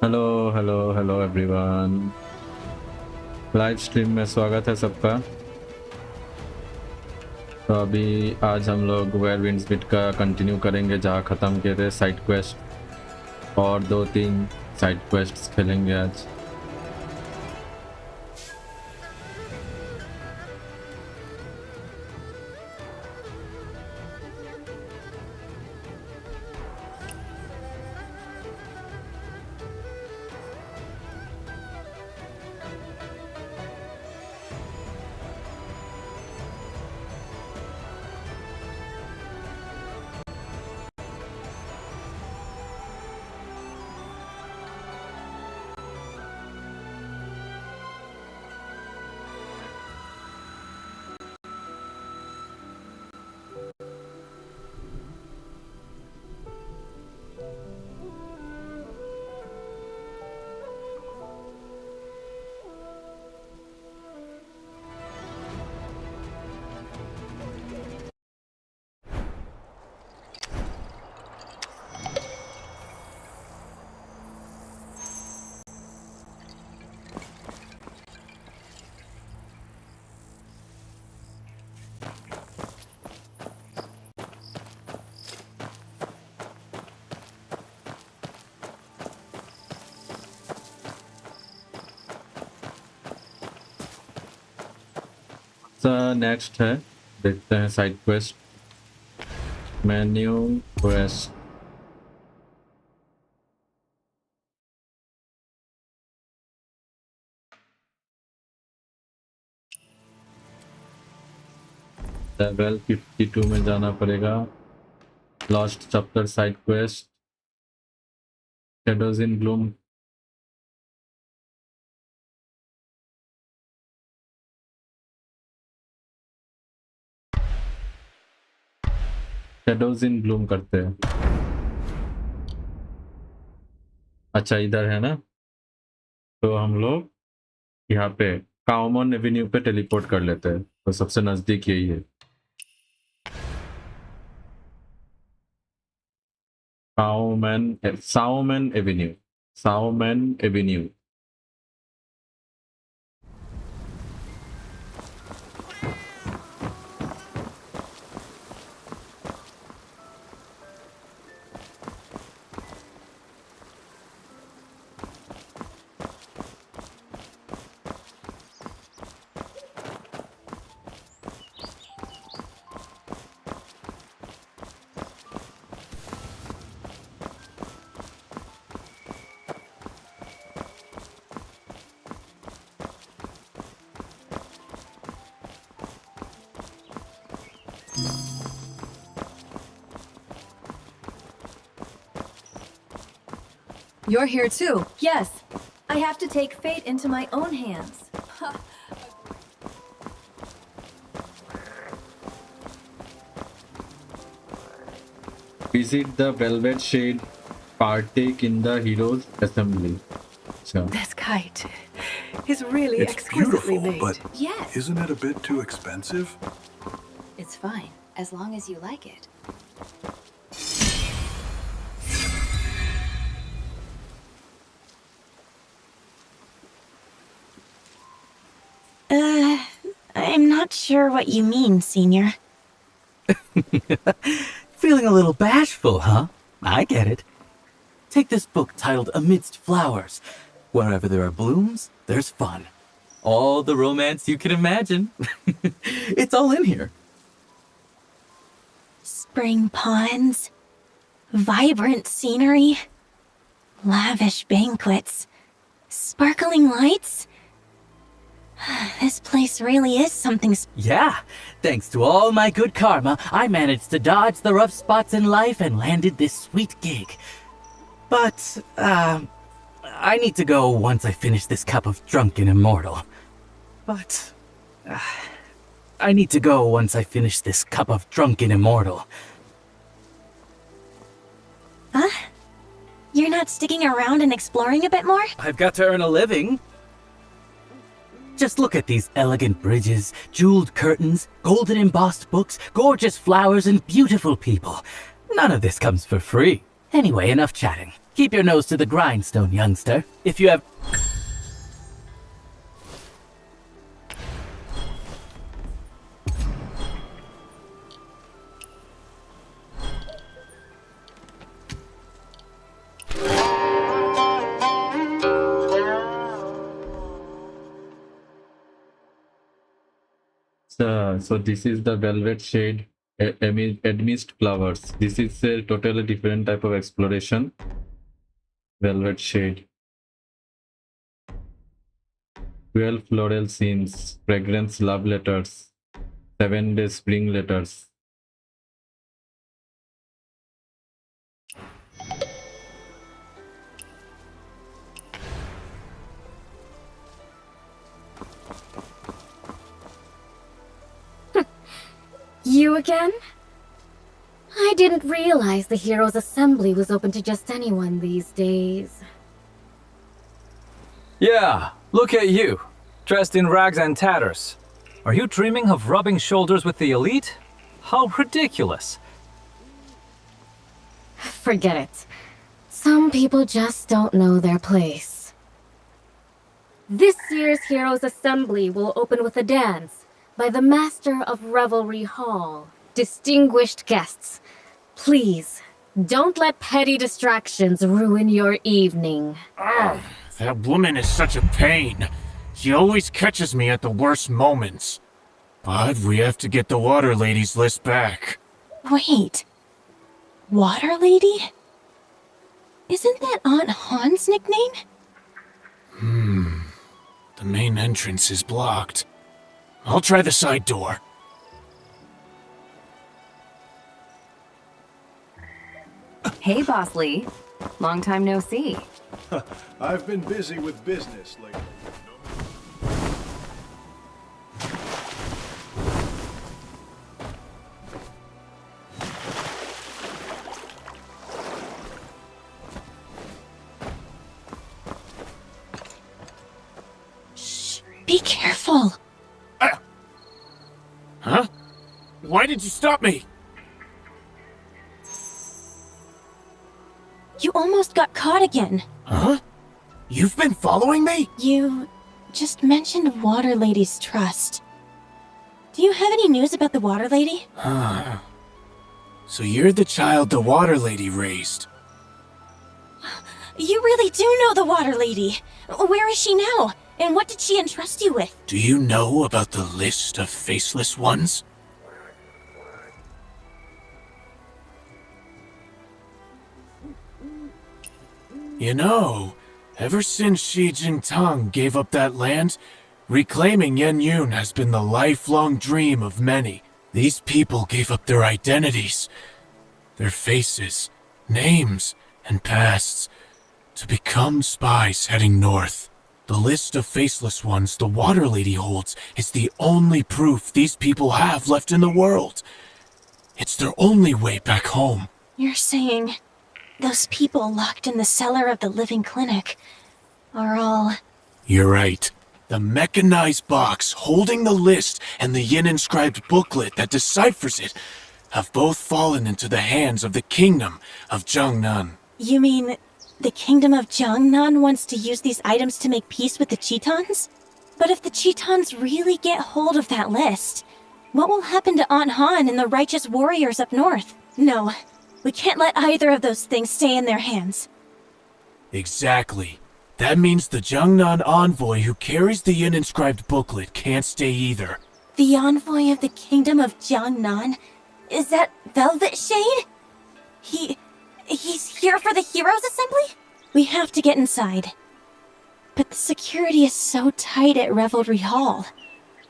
Hello hello hello everyone. Live stream में स्वागत है सबका। तो अभी आज हम लोग वेयर विंड्स बिट का कंटिन्यू करेंगे जहाँ ख़त्म किए थे। साइड क्वेस्ट और 2-3 साइड क्वेस्ट्स खेलेंगे आज। नेक्स्ट है, देखते हैं side quest. Menu quest level 52 में जाना पड़ेगा। Last chapter side quest shadows in bloom. Shadows in bloom करते हैं। अच्छा इधर है ना, तो हम लोग यहाँ पे काउमन एवेन्यू पे टेलीपोर्ट कर लेते हैं, तो सबसे नजदीक यही है। साउमन एवेन्यू, साउमन avenue. You're here too. Yes. I have to take fate into my own hands. Visit the Velvet Shade, partake in the Heroes Assembly. So. This kite is really It's exquisitely beautiful, made. but Yes. isn't it a bit too expensive? It's fine, as long as you like it. I'm not sure what you mean, Senior. Feeling a little bashful, huh? I get it. Take this book titled Amidst Flowers. Wherever there are blooms, there's fun. All the romance you can imagine. It's all in here. Spring ponds, vibrant scenery, lavish banquets, sparkling lights. This place really is something Yeah, thanks to all my good karma, I managed to dodge the rough spots in life and landed this sweet gig. But, I need to go once I finish this cup of drunken immortal. I need to go once I finish this cup of drunken immortal. Huh? You're not sticking around and exploring a bit more? I've got to earn a living. Just look at these elegant bridges, jeweled curtains, golden embossed books, gorgeous flowers, and beautiful people. None of this comes for free. Anyway, enough chatting. Keep your nose to the grindstone, youngster. If you have... So this is the velvet shade amidst flowers. This is a totally different type of exploration. Velvet shade. 12 floral scenes, fragrance love letters, 7-day spring letters. You again? I didn't realize the Heroes Assembly was open to just anyone these days. Yeah, look at you, dressed in rags and tatters. Are you dreaming of rubbing shoulders with the elite? How ridiculous. Forget it. Some people just don't know their place. This year's Heroes Assembly will open with a dance by the Master of Revelry Hall. Distinguished guests, please, don't let petty distractions ruin your evening. Oh, that woman is such a pain. She always catches me at the worst moments. But we have to get the Water Lady's list back. Wait. Water Lady? Isn't that Aunt Han's nickname? The main entrance is blocked. I'll try the side door. Hey, Boss Lee. Long time no see. I've been busy with business lately. Be careful. Huh? Why did you stop me? You almost got caught again. Huh? You've been following me? You just mentioned Water Lady's trust. Do you have any news about the Water Lady? So you're the child the Water Lady raised. You really do know the Water Lady. Where is she now? And what did she entrust you with? Do you know about the list of faceless ones? You know, ever since Xi Jingtang gave up that land, reclaiming Yen Yun has been the lifelong dream of many. These people gave up their identities, their faces, names, and pasts to become spies heading north. The list of faceless ones the Water Lady holds is the only proof these people have left in the world. It's their only way back home. You're saying those people locked in the cellar of the Living Clinic are all... You're right. The mechanized box holding the list and the yin-inscribed booklet that deciphers it have both fallen into the hands of the kingdom of Jiangnan. You mean the Kingdom of Jiangnan wants to use these items to make peace with the Chitons? But if the Chitons really get hold of that list, what will happen to Aunt Han and the righteous warriors up north? No, we can't let either of those things stay in their hands. Exactly. That means the Jiangnan envoy who carries the yin-inscribed booklet can't stay either. The envoy of the Kingdom of Jiangnan? Is that Velvet Shade? He's here for the Heroes Assembly? We have to get inside. But the security is so tight at Revelry Hall.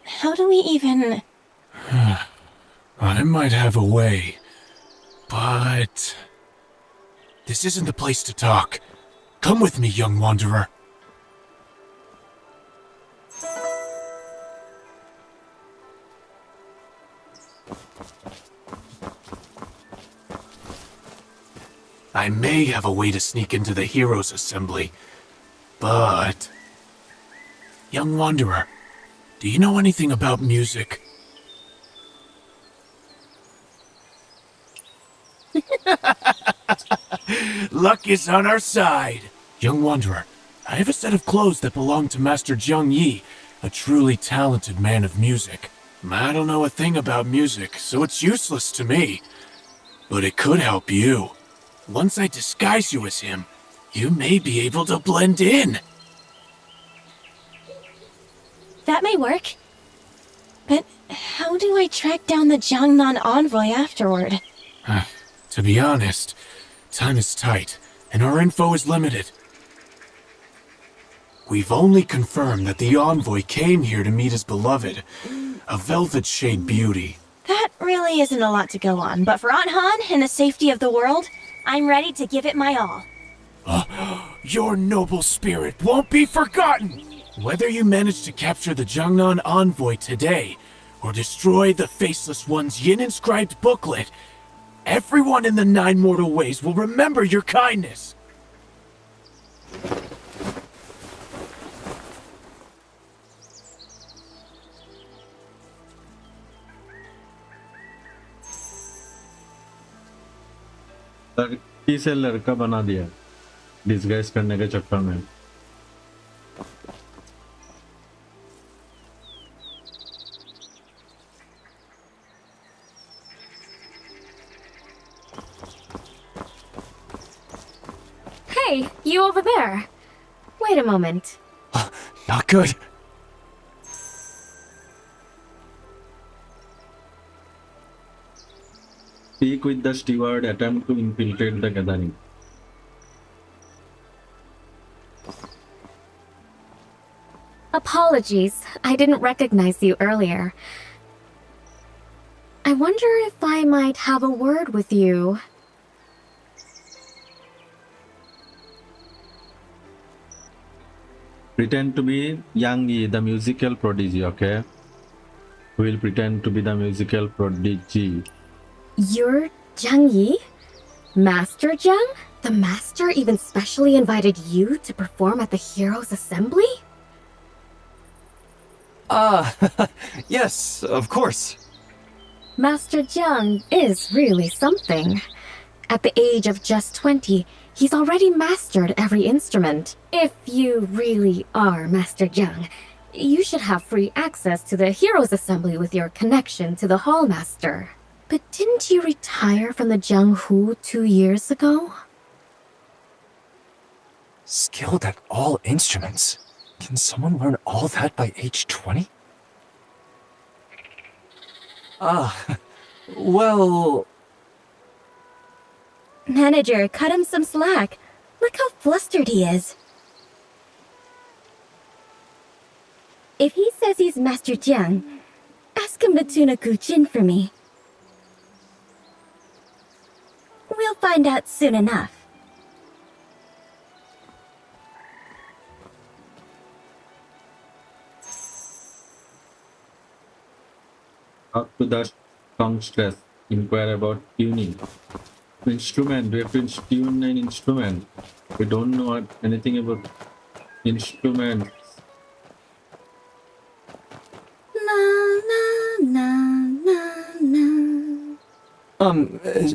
How do we even... I might have a way, but... this isn't the place to talk. Come with me, young wanderer. I may have a way to sneak into the Heroes Assembly, but... Young wanderer, do you know anything about music? Luck is on our side. Young Wanderer, I have a set of clothes that belong to Master Zheng Yi, a truly talented man of music. I don't know a thing about music, so it's useless to me. But it could help you. Once I disguise you as him, you may be able to blend in. That may work. But how do I track down the Jiangnan envoy afterward? To be honest, time is tight, and our info is limited. We've only confirmed that the envoy came here to meet his beloved, a velvet-shade beauty. That really isn't a lot to go on, but for Aunt Han and the safety of the world, I'm ready to give it my all. Your noble spirit won't be forgotten! Whether you manage to capture the Jiangnan envoy today, or destroy the Faceless One's Yin-inscribed booklet, everyone in the Nine Mortal Ways will remember your kindness! लड़की से लड़का बना दिया disguise करने के चक्कर में. Hey, you over there. Wait a moment. Not good. Speak with the steward. Attempt to infiltrate the gathering. Apologies, I didn't recognize you earlier. I wonder if I might have a word with you. Pretend to be Yang Yi, the musical prodigy, okay? We'll pretend to be the musical prodigy. You're Zheng Yi? Master Zheng? The master even specially invited you to perform at the Heroes' Assembly? Yes, of course. Master Zheng is really something. At the age of just 20, he's already mastered every instrument. If you really are Master Zheng, you should have free access to the Heroes' Assembly with your connection to the Hallmaster. But didn't you retire from the Jianghu 2 years ago? Skilled at all instruments. Can someone learn all that by age 20? Well... Manager, cut him some slack. Look how flustered he is. If he says he's Master Jiang, ask him to tune a Guqin for me. We'll find out soon enough. Up to the songstress. Inquire about tuning. Instrument. We have to tune an instrument. We don't know anything about instruments.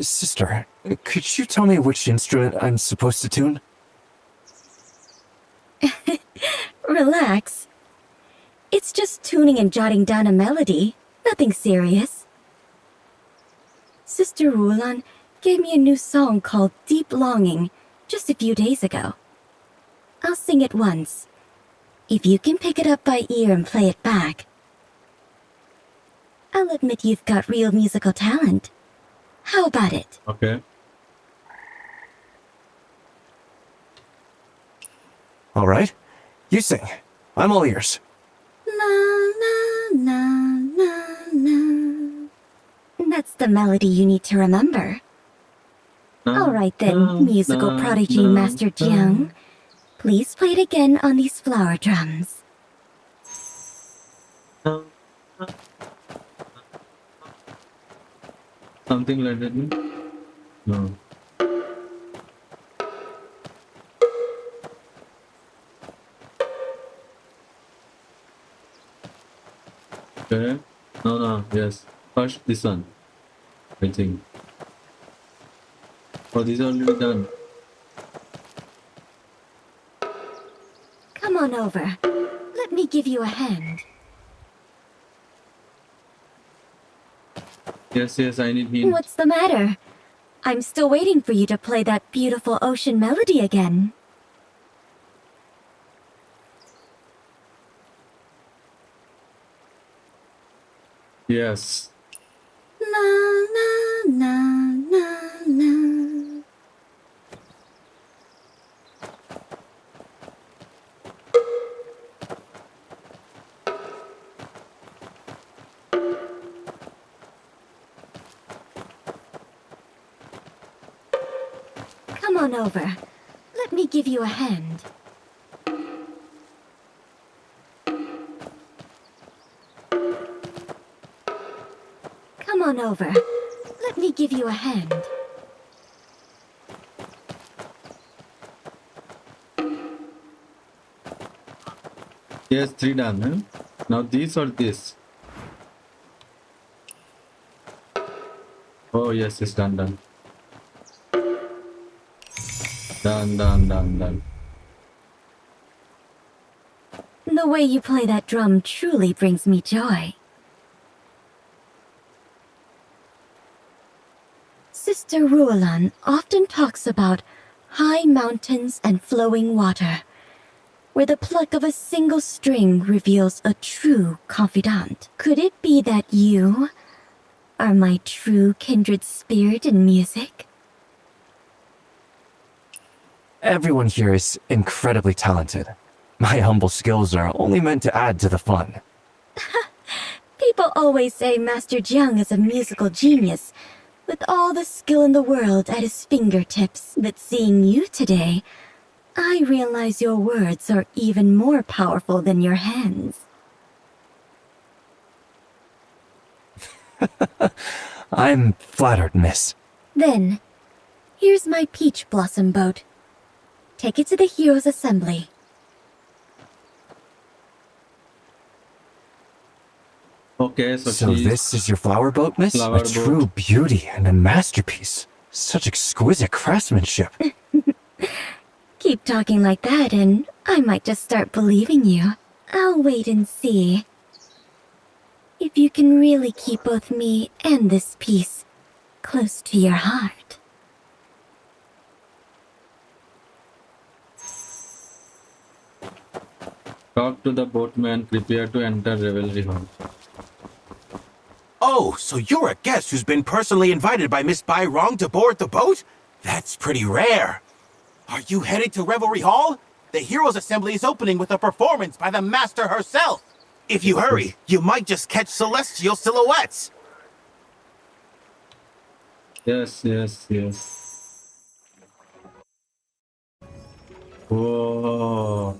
Sister, could you tell me which instrument I'm supposed to tune? Relax. It's just tuning and jotting down a melody. Nothing serious. Sister Rulan gave me a new song called Deep Longing just a few days ago. I'll sing it once. If you can pick it up by ear and play it back, I'll admit you've got real musical talent. How about it? Okay. All right. You sing. I'm all ears. That's the melody you need to remember. All right then, musical prodigy Master Jiang. Please play it again on these flower drums. Something like that? No. Okay. No. Yes. First this one. I think. Oh, this is already done. on over. Let me give you a hand. Yes, yes, I need him. What's the matter? I'm still waiting for you to play that beautiful ocean melody again. Yes. La la la la la. Come on over. Let me give you a hand. Come on over. Let me give you a hand. Yes, 3 done. Huh? Now this or this? Oh, yes, it's done, done. Done, done, done, done. The way you play that drum truly brings me joy. Sister Ruolan often talks about high mountains and flowing water, where the pluck of a single string reveals a true confidant. Could it be that you are my true kindred spirit in music? Everyone here is incredibly talented. My humble skills are only meant to add to the fun. People always say Master Jiang is a musical genius, with all the skill in the world at his fingertips. But seeing you today, I realize your words are even more powerful than your hands. I'm flattered, miss. Then, here's my peach blossom boat. Take it to the Heroes' Assembly. Okay, so So this is your flower boat, miss? Flower A true beauty and a masterpiece. Such exquisite craftsmanship. Keep talking like that and I might just start believing you. I'll wait and see. If you can really keep both me and this piece close to your heart. Talk to the boatman, prepare to enter Revelry Hall. Oh, so you're a guest who's been personally invited by Miss Bai Rong to board the boat? That's pretty rare. Are you headed to Revelry Hall? The Heroes' Assembly is opening with a performance by the Master herself. If you hurry, you might just catch celestial silhouettes. Yes, yes, yes. Whoa.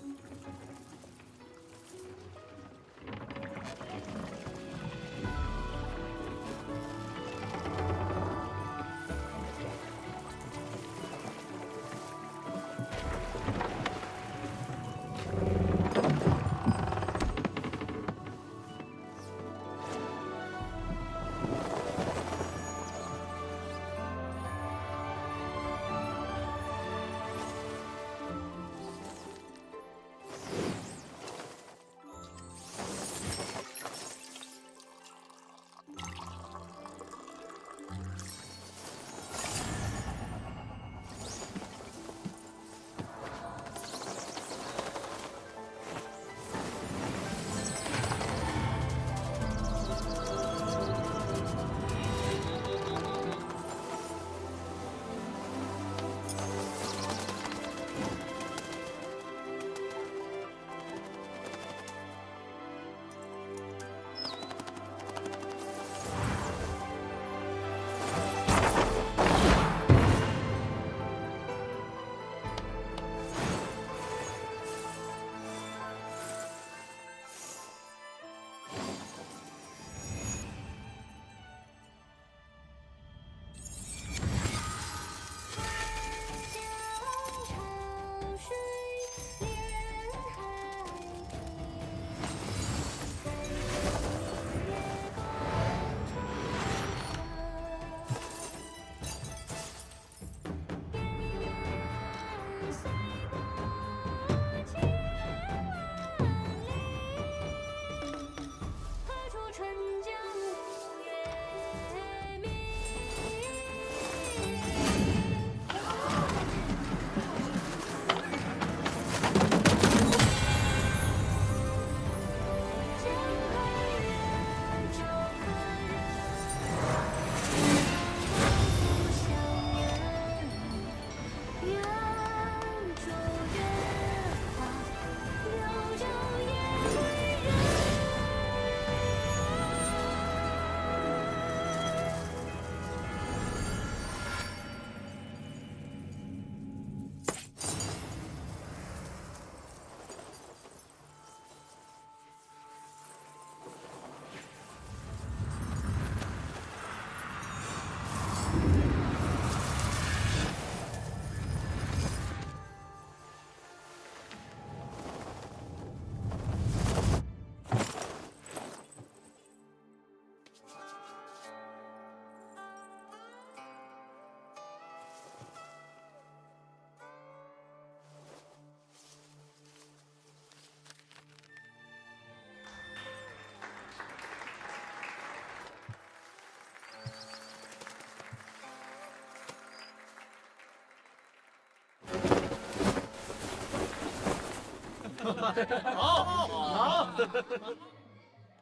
Wow!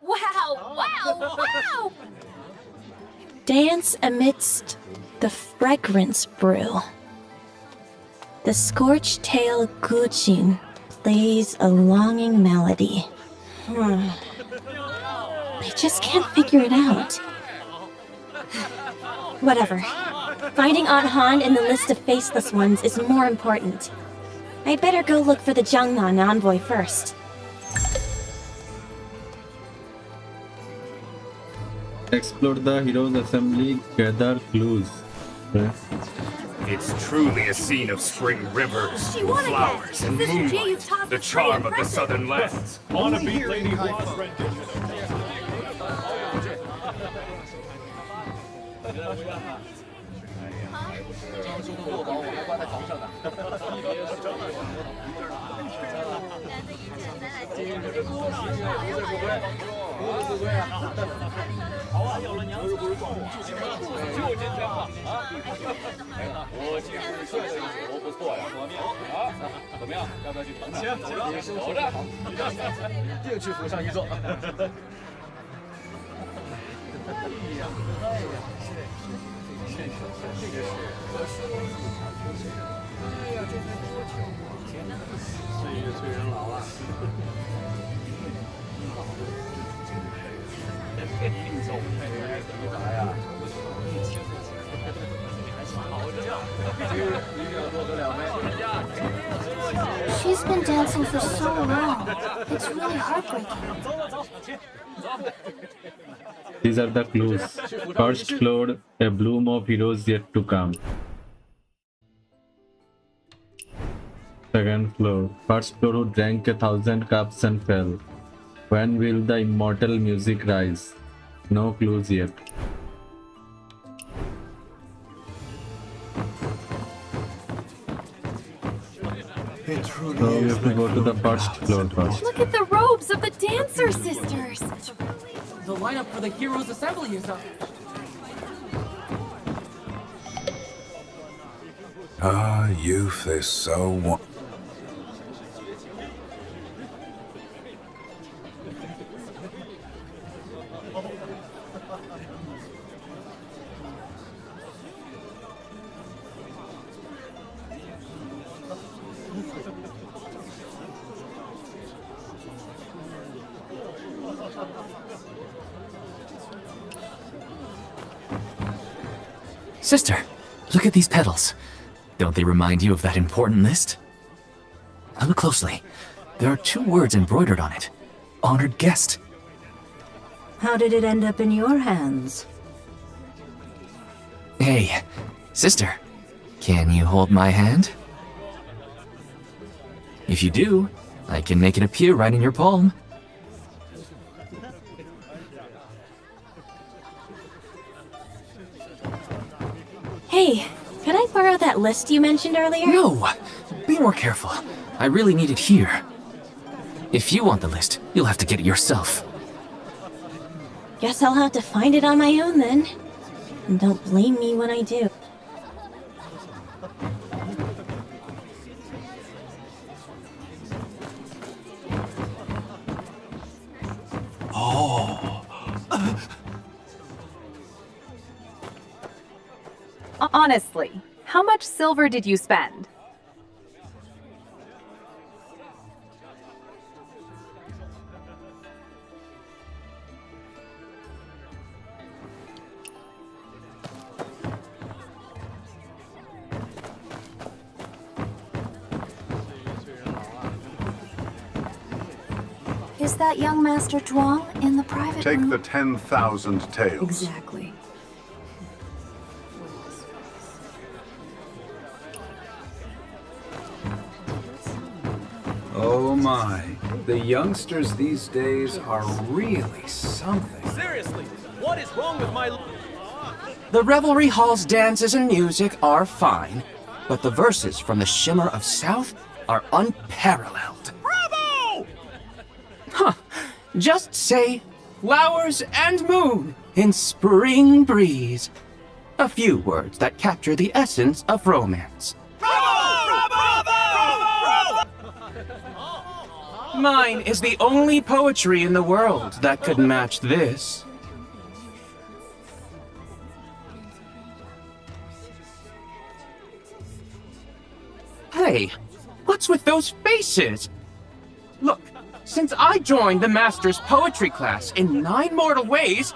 Wow! Wow! Dance amidst the fragrance brew. The scorched tail Guchin plays a longing melody. I just can't figure it out. Whatever. Finding Aunt Han in the list of faceless ones is more important. I'd better go look for the Jiangnan envoy first. Explore the Heroes Assembly, gather clues. Okay. It's truly a scene of spring rivers, She won again. flowers, and Sister moonlight. Jay's toss The was charm pretty of the impressive. southern lands. Wanna beat Lady Hua's rendition of She's been dancing for so long. It's really heartbreaking. These are the clues. First floor, a bloom of heroes yet to come. Second floor, first floor who drank 1,000 cups and fell. When will the immortal music rise? No clues yet. So we have to go to the first floor first. Look at the robes of the dancer sisters. The lineup for the Heroes Assembly is up. Ah, youth is so Sister, look at these petals. Don't they remind you of that important list? Now look closely. There are 2 words embroidered on it. Honored guest. How did it end up in your hands? Hey, sister, can you hold my hand? If you do, I can make it appear right in your palm. Hey, can I borrow that list you mentioned earlier? No! Be more careful. I really need it here. If you want the list, you'll have to get it yourself. Guess I'll have to find it on my own then. And don't blame me when I do. Honestly, how much silver did you spend? Is that young Master Zhuang in the private Take room? the 10,000 taels. Exactly. Oh my. The youngsters these days are really something. Seriously, what is wrong with my... The Revelry Hall's dances and music are fine, but the verses from the Shimmer of South are unparalleled. Bravo! Huh. Just say, flowers and moon in spring breeze. A few words that capture the essence of romance. mine is the only poetry in the world that could match this. Hey, what's with those faces? Look, since I joined the Master's poetry class in 9 mortal ways,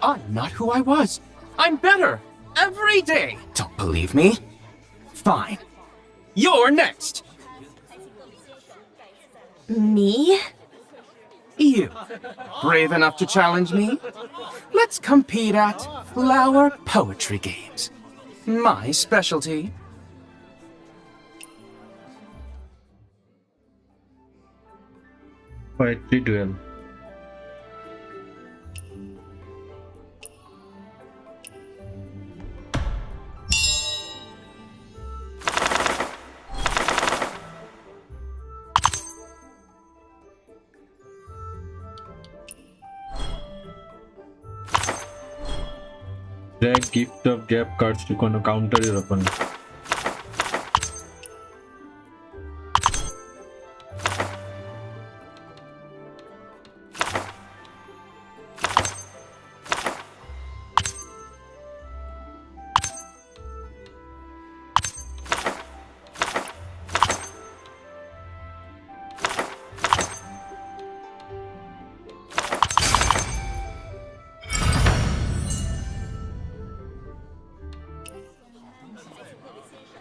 I'm not who I was. I'm better every day. Don't believe me? Fine. You're next. Me? You. Brave enough to challenge me? Let's compete at flower poetry games. My specialty. Poetry duel. Drag gift of gap cards to counter your opponent.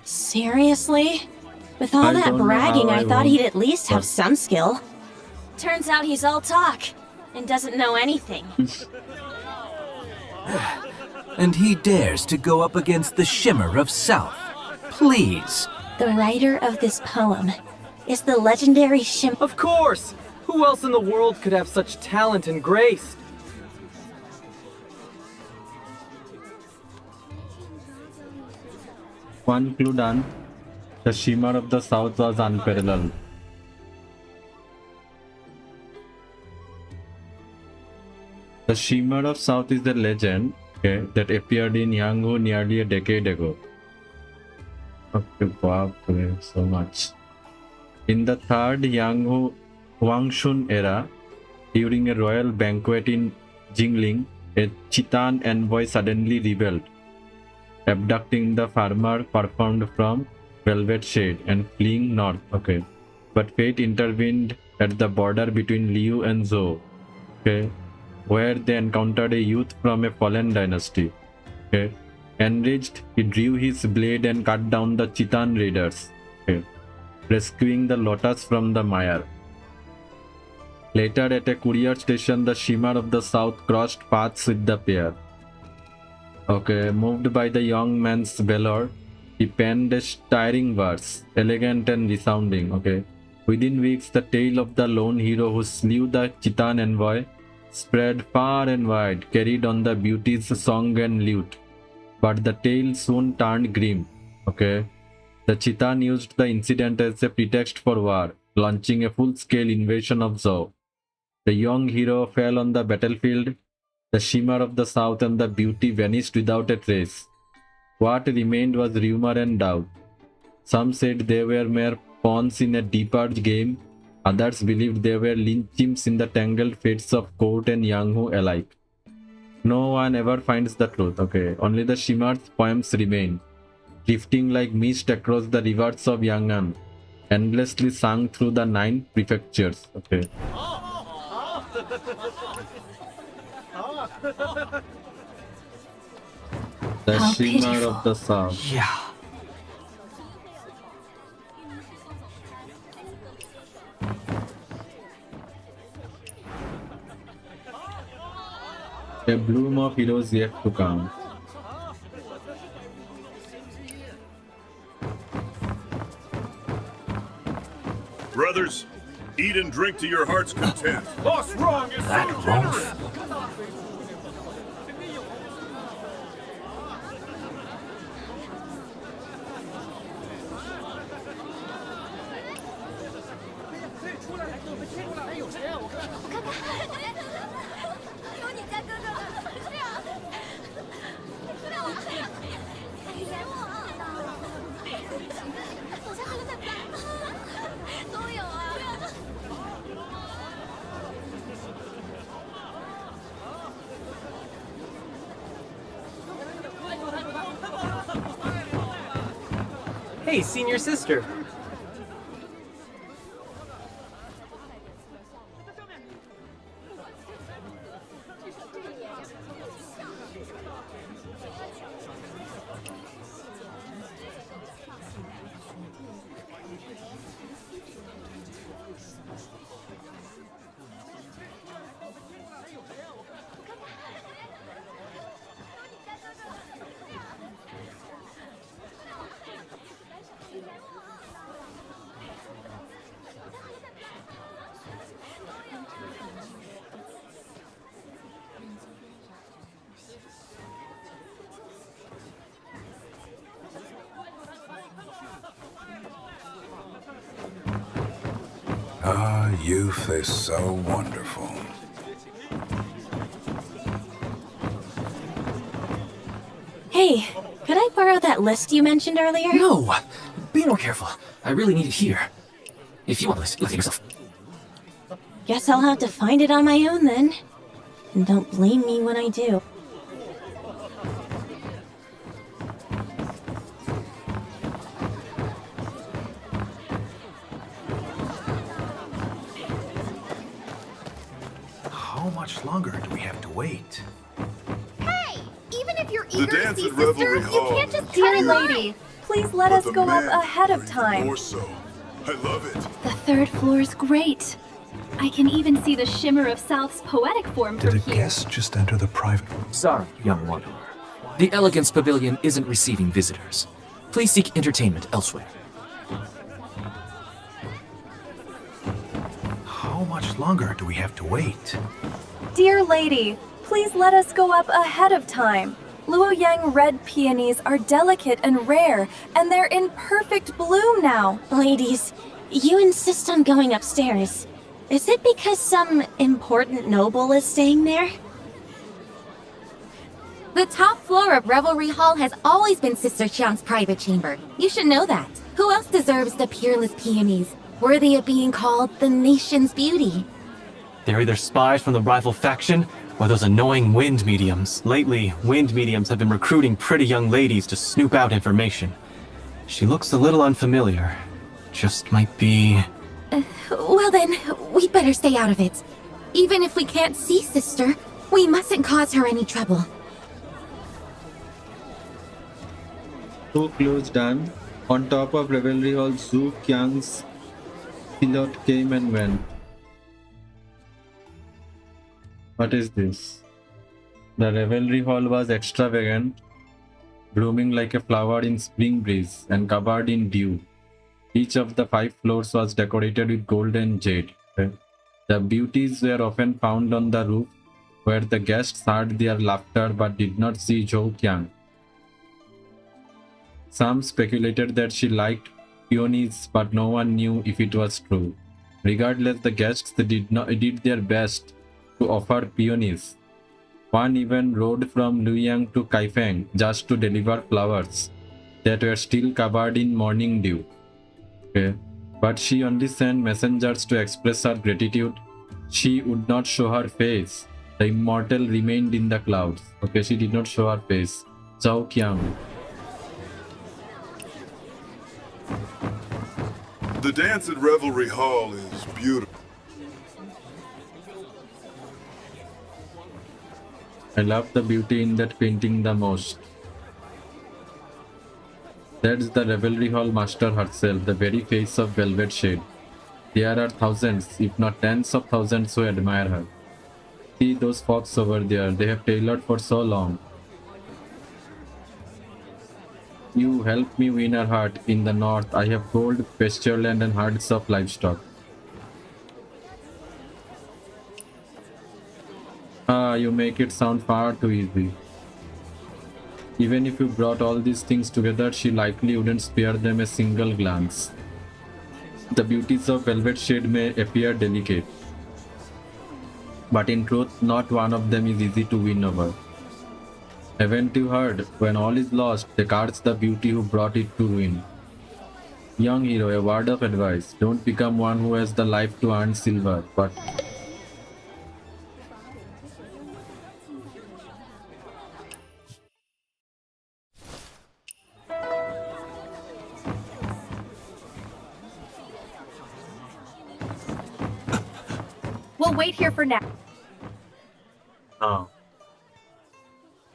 Seriously? With all that bragging, I thought he'd at least have some skill. Turns out he's all talk and doesn't know anything. And he dares to go up against the Shimmer of South. Please. The writer of this poem is the legendary Shimmer. Of course! Who else in the world could have such talent and grace? One clue done. The Shimmer of the South was unparalleled. The Shimmer of South is a legend, okay, that appeared in Yanghu nearly a decade ago. Okay, wow, so much. In the third Yanghu Huangshun era, during a royal banquet in Jingling, a Chitan envoy suddenly rebelled, abducting the farmer performed from Velvet Shade and fleeing north. Okay, but fate intervened at the border between Liu and Zhou, okay, where they encountered a youth from a fallen dynasty. Okay, enraged, he drew his blade and cut down the Chitan raiders, okay, rescuing the lotus from the mire. Later, at a courier station, the Shimmer of the South crossed paths with the pair. Okay, moved by the young man's valor, he penned a stirring verse, elegant and resounding. Okay, within weeks, the tale of the lone hero who slew the Chitan envoy spread far and wide, carried on the beauty's song and lute. But the tale soon turned grim. Okay, the Chitan used the incident as a pretext for war, launching a full-scale invasion of Zhou. The young hero fell on the battlefield. The Shimmer of the South and the beauty vanished without a trace. What remained was rumor and doubt. Some said they were mere pawns in a deeper game. Others believed they were linchpins in the tangled fates of court and Yanghu alike. No one ever finds the truth. Okay, only the Shimmer's poems remain, drifting like mist across the rivers of Yang'an, endlessly sung through the 9 prefectures. Okay. The How Shimmer pitiful. of the South. Yeah. A bloom of heroes yet to come. Brothers, eat and drink to your heart's content. What's wrong is That so wrong. generous. Hey, senior sister. Ah, youth is so wonderful. Hey, could I borrow that list you mentioned earlier? No! Be more careful. I really need it here. If you want this, look at yourself. Guess I'll have to find it on my own then. And don't blame me when I do. How much longer do we have to wait? Hey! Even if you're The eager to dance see at sister, Revelry you Hall. can't just cut Dear in line. lady, please let us The go up men ahead are of even time. More so. I love it. The third floor is great. I can even see the shimmer of South's poetic form Did from a here. guest just enter the private? Sorry, young wanderer. The Elegance Pavilion isn't receiving visitors. Please seek entertainment elsewhere. How much longer do we have to wait? Dear lady, please let us go up ahead of time. Luoyang red peonies are delicate and rare, and they're in perfect bloom now. Ladies, you insist on going upstairs. Is it because some important noble is staying there? The top floor of Revelry Hall has always been Sister Xiang's private chamber. You should know that. Who else deserves the peerless peonies, worthy of being called the nation's beauty? They're either spies from the rival faction, or those annoying wind mediums. Lately, wind mediums have been recruiting pretty young ladies to snoop out information. She looks a little unfamiliar. Just might be... Well then, we'd better stay out of it. Even if we can't see Sister, we mustn't cause her any trouble. 2 clues done. On top of Revelry Hall, Zhu Qiang's silhouette came and went. What is this? The Revelry Hall was extravagant, blooming like a flower in spring breeze and covered in dew. Each of the 5 floors was decorated with gold and jade. The beauties were often found on the roof, where the guests heard their laughter but did not see Zhou Qiang. Some speculated that she liked peonies, but no one knew if it was true. Regardless, the guests did their best to offer peonies. One even rode from Luoyang to Kaifeng just to deliver flowers that were still covered in morning dew. But she only sent messengers to express her gratitude. She would not show her face. The immortal remained in the clouds. She did not show her face. Zhou Qiang. The dance at Revelry Hall is beautiful. I love the beauty in that painting the most. That's the Revelry Hall master herself, the very face of velvet shade. There are thousands, if not tens of thousands, who admire her. See those fox over there, they have tailored for so long. You helped me win her heart. In the north, I have gold, pasture land, and herds of livestock. You make it sound far too easy. Even if you brought all these things together, she likely wouldn't spare them a single glance. The beauties of velvet shade may appear delicate, but in truth, not one of them is easy to win over. Haven't you heard? When all is lost, they curse the beauty who brought it to ruin. Young hero, a word of advice. Don't become one who has the life to earn silver, but... We'll wait here for now.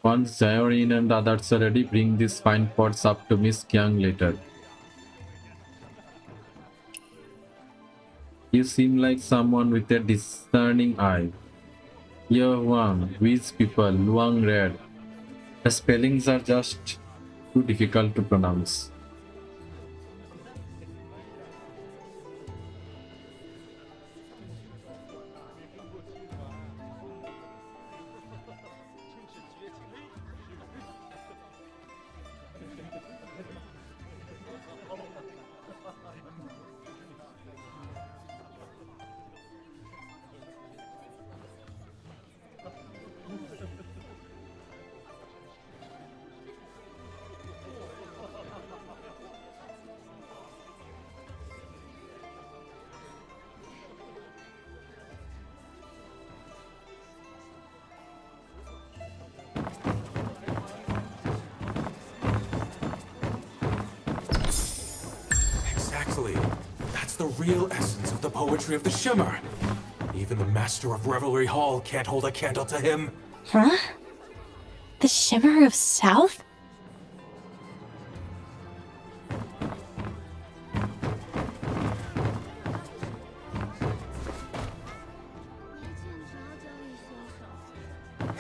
Once Zayorin and the others are ready, bring these fine pots up to Miss Kyang later. You seem like someone with a discerning eye. Ye Huang, Wiz people, Luang Red. The spellings are just too difficult to pronounce. Exactly. That's the real essence of the poetry of the Shimmer. Even the master of Revelry Hall can't hold a candle to him. Huh? The Shimmer of South?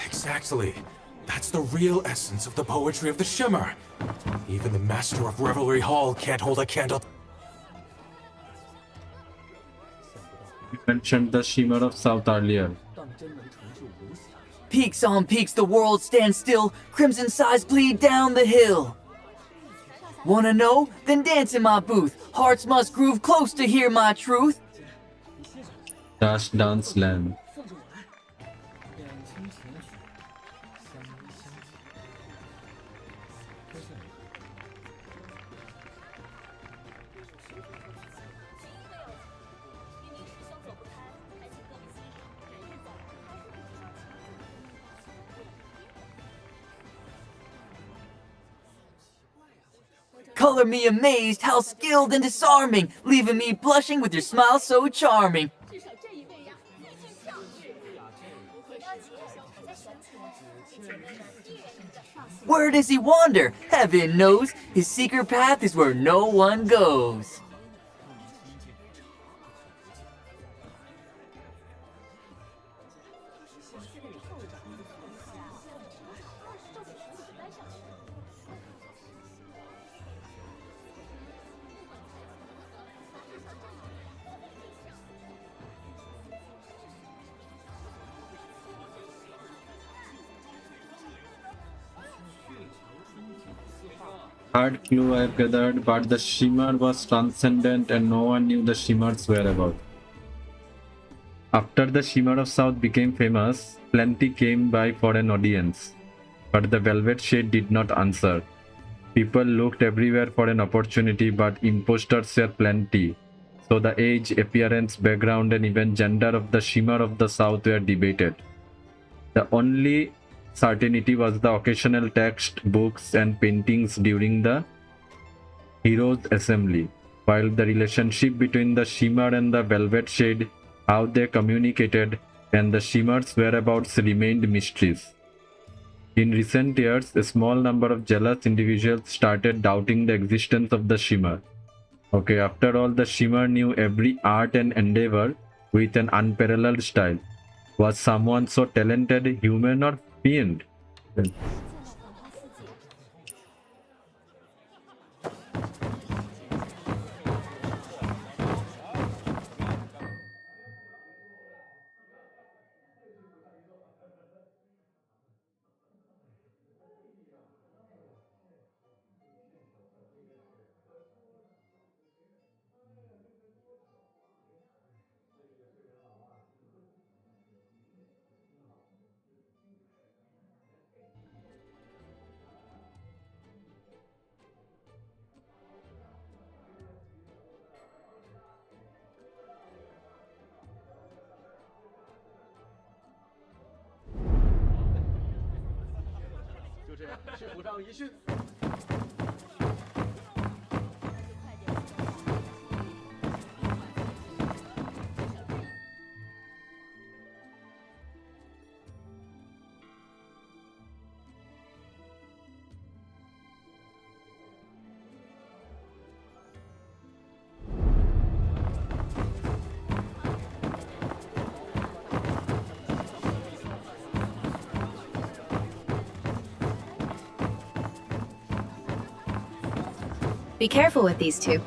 Exactly. That's the real essence of the poetry of the Shimmer. Even the master of Revelry Hall can't hold a candle. You mentioned the Shimmer of South earlier. Peaks on peaks, the world stands still. Crimson sighs bleed down the hill. Wanna know? Then dance in my booth. Hearts must groove close to hear my truth. Dash Dance Land. Color me amazed, how skilled and disarming, leaving me blushing with your smile so charming. Where does he wander? Heaven knows. His secret path is where no one goes. Hard clue I've gathered, but the Shimmer was transcendent and no one knew the Shimmer's whereabouts. After the Shimmer of South became famous, plenty came by for an audience, but the Velvet Shade did not answer. People looked everywhere for an opportunity, but imposters were plenty, so the age, appearance, background, and even gender of the Shimmer of the South were debated. The only certainty was the occasional text, books, and paintings during the Heroes' Assembly, while the relationship between the Shimmer and the Velvet Shade, how they communicated, and the Shimmer's whereabouts remained mysteries. In recent years, a small number of jealous individuals started doubting the existence of the Shimmer. Okay, after all, the Shimmer knew every art and endeavor with an unparalleled style. Was someone so talented human or fiend? Be careful with these two.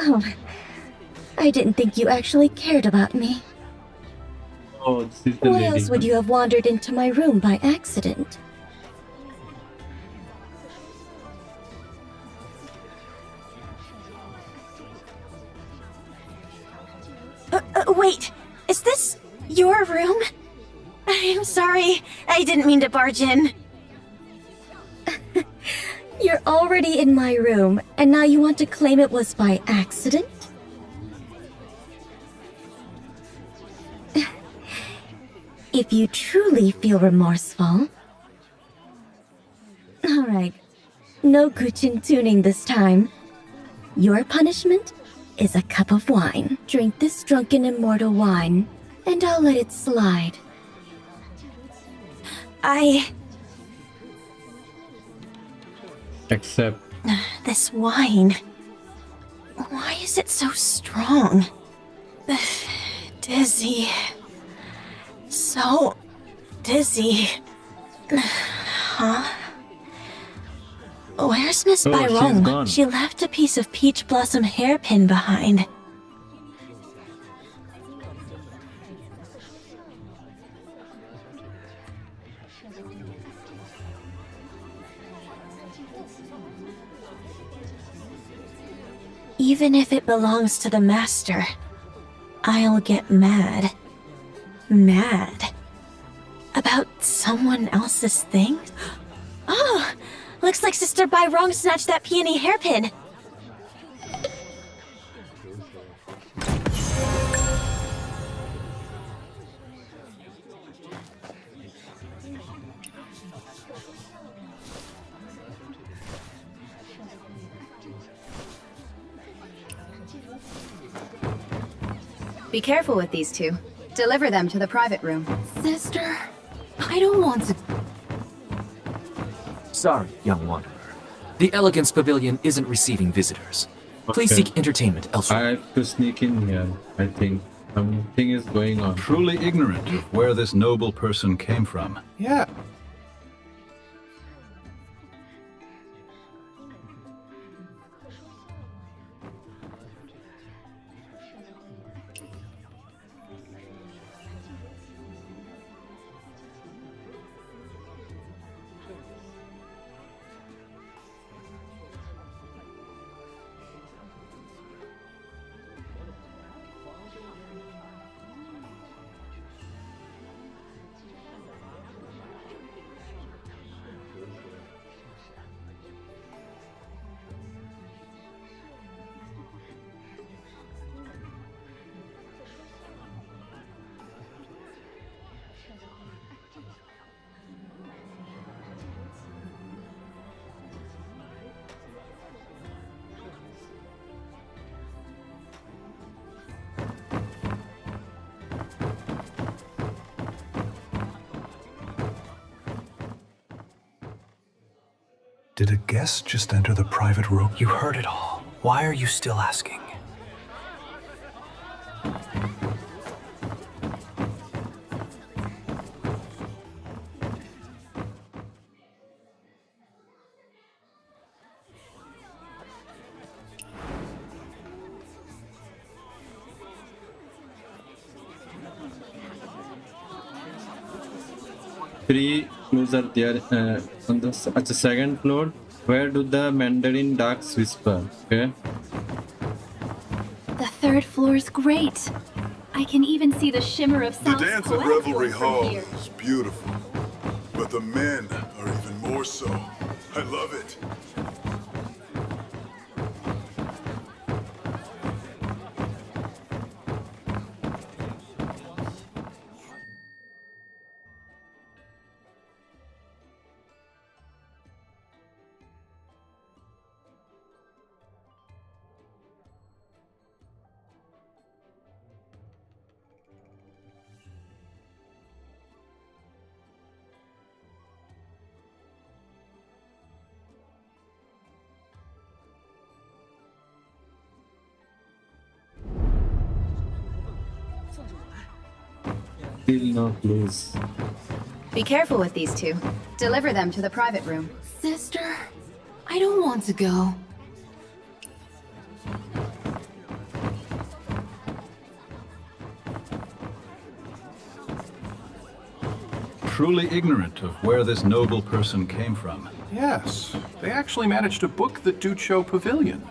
Oh, I didn't think you actually cared about me. Oh, this is the Why lady. else would you have wandered into my room by accident? Wait, is this your room? I'm sorry, I didn't mean to barge in. You're already in my room, and now you want to claim it was by accident? If you truly feel remorseful... Alright, no Guchin tuning this time. Your punishment is a cup of wine. Drink this drunken immortal wine, and I'll let it slide. Except This wine... Why is it so strong? Dizzy. So dizzy. Huh? Where's Miss Oh, she's Byron? gone. She left a piece of peach blossom hairpin behind. Even if it belongs to the master, I'll get mad. Mad. About someone else's thing? Oh! Looks like Sister Byrong snatched that peony hairpin. Be careful with these two. Deliver them to the private room. Sister, I don't want to. Sorry, young wanderer. The Elegance Pavilion isn't receiving visitors. Please Okay. seek entertainment elsewhere. I have to sneak in here. I think something is going on. Truly ignorant of where this noble person came from. Yeah. Did a guest just enter the private room? You heard it all. Why are you still asking? Three clues are there on the at the second floor. Where do the Mandarin ducks whisper? Okay. The third floor's great. I can even see the shimmer of The South's dance at poetic Revelry work from Hall here. is beautiful, but the men are even more so. I love it. Still no clues. Be careful with these two. Deliver them to the private room. Sister, I don't want to go. Truly ignorant of where this noble person came from. Yes, they actually managed to book the Ducho Pavilion.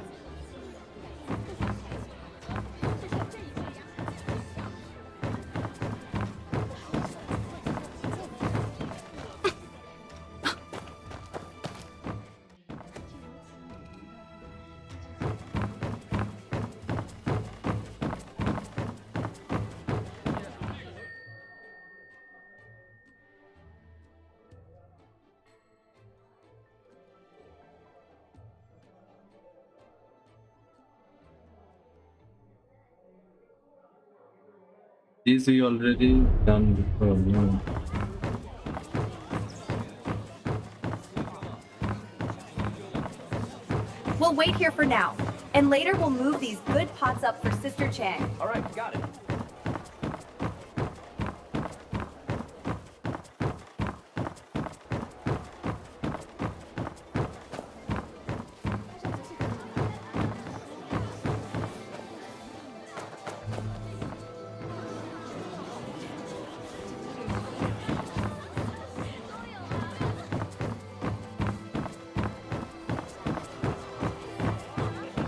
Is we already done before? No. We'll wait here for now, and later we'll move these good pots up for Sister Chang. All right, got it.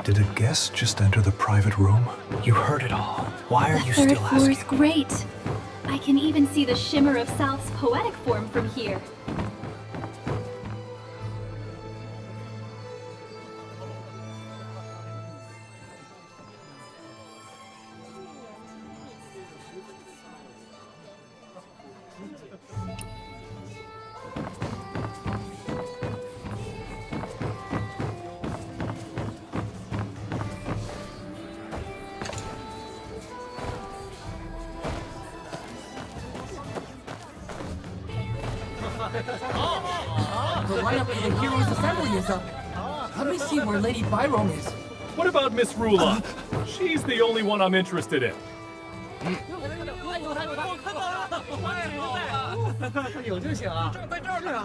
Did a guest just enter the private room? You heard it all. Why are you The third still floor asking? is great. I can even see the shimmer of South's poetic form from here. The lineup for the Heroes Assembly is up. Let me see where Lady Byron is. What about Miss Rula? She's the only one I'm interested in. 有就行啊，在这儿呢呀！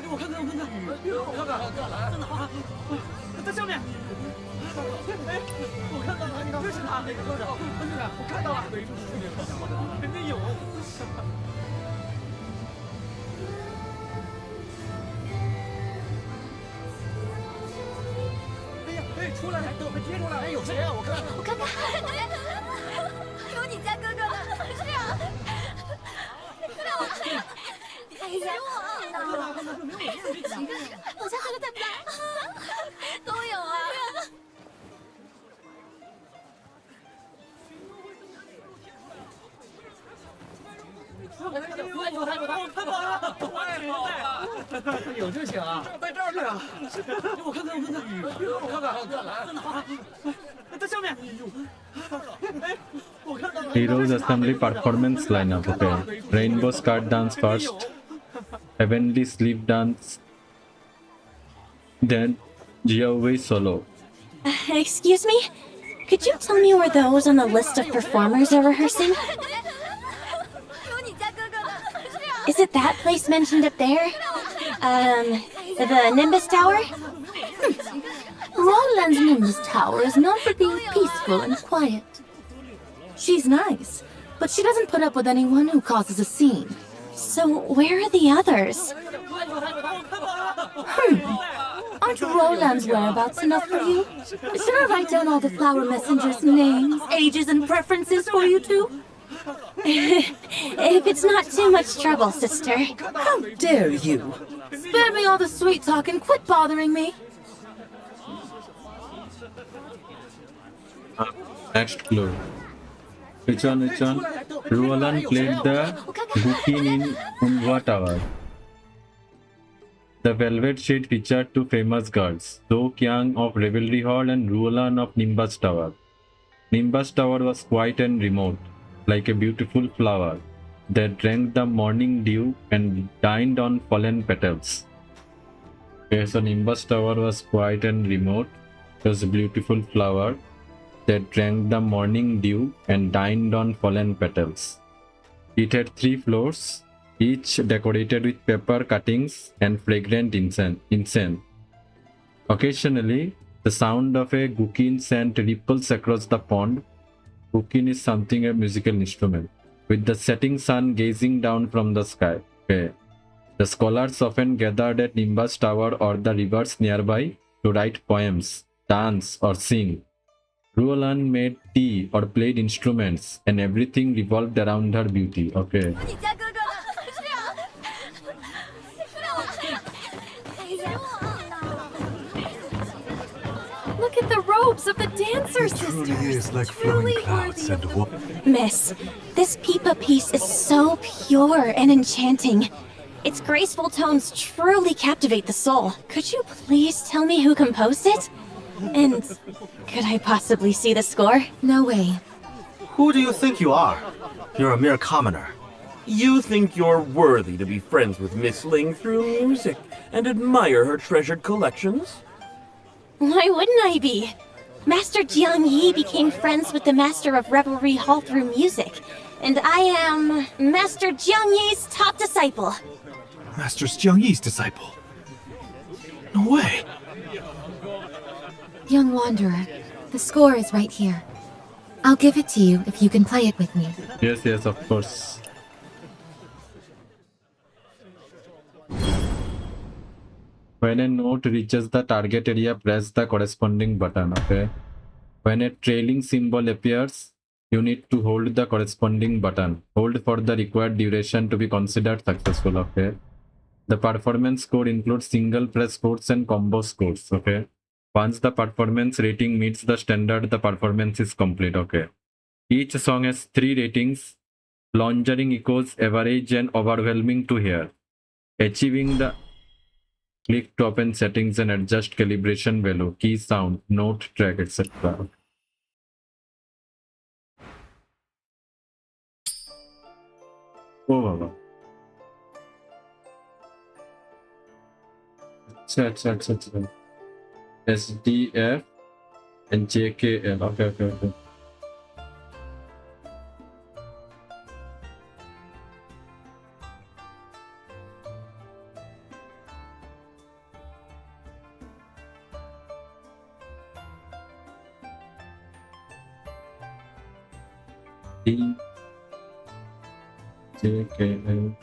我看看，真的好，在上面。哎，我看到了，你看，就是他那个，我看到了，肯定有。哎呀，哎，出来，都快接出来！哎，有谁啊？我看看，有你家哥哥的，是啊。 哎呀，我家哥哥在不在？都有啊。有就行啊，在这儿呢。我看看，真的好，在上面。哎，我看到了。 Heroes Assembly performance lineup. Okay. Rainbow skirt dance first. Heavenly sleep dance. Then Jiaowei solo. Excuse me? Could you tell me where those on the list of performers are rehearsing? Is it that place mentioned up there? The Nimbus Tower? Roland's Nimbus Tower is known for being peaceful and quiet. She's nice, but she doesn't put up with anyone who causes a scene. So where are the others? Aren't Roland's whereabouts enough for you? Should I write down all the flower messengers' names, ages, and preferences for you too? If it's not too much trouble, sister. How dare you? Spare me all the sweet talk and quit bothering me. Next clue. Which one? Ruolan played the Gukin in Unhwa Tower. The Velvet Shade featured two famous girls, Do Kyang of Revelry Hall and Ruolan of Nimbus Tower. Nimbus Tower was quiet and remote, like a beautiful flower that drank the morning dew and dined on fallen petals. Okay, so Nimbus Tower was quiet and remote. It was a beautiful flower that drank the morning dew and dined on fallen petals. It had 3 floors, each decorated with paper cuttings and fragrant incense. Occasionally, the sound of a gukin scent ripples across the pond. Gukin is something a musical instrument, with the setting sun gazing down from the sky. Okay. The scholars often gathered at Nimbus Tower or the rivers nearby to write poems, dance, or sing. Ruolan made tea or played instruments, and everything revolved around her beauty. Okay. Look at the robes of the dancer It truly sisters. is like flowing clouds and water. Miss, this Pipa piece is so pure and enchanting. Its graceful tones truly captivate the soul. Could you please tell me who composed it? And could I possibly see the score? No way. Who do you think you are? You're a mere commoner. You think you're worthy to be friends with Miss Ling through music and admire her treasured collections? Why wouldn't I be? Master Jiang Yi became friends with the Master of Revelry Hall through music, and I am Master Jiang Yi's top disciple. Master Jiang Yi's disciple. No way. Young Wanderer, the score is right here. I'll give it to you if you can play it with me. Yes, of course. When a note reaches the target area, press the corresponding button. Okay. When a trailing symbol appears, you need to hold the corresponding button. Hold for the required duration to be considered successful. Okay. The performance score includes single press scores and combo scores. Okay. Once the performance rating meets the standard, the performance is complete. Okay. Each song has 3 ratings: longering, echoes, average, and overwhelming to hear. Achieving the click to open settings and adjust calibration value, key sound, note track, etc. Oh, wow. अच्छा. SDF and JKL. Okay. D JKL.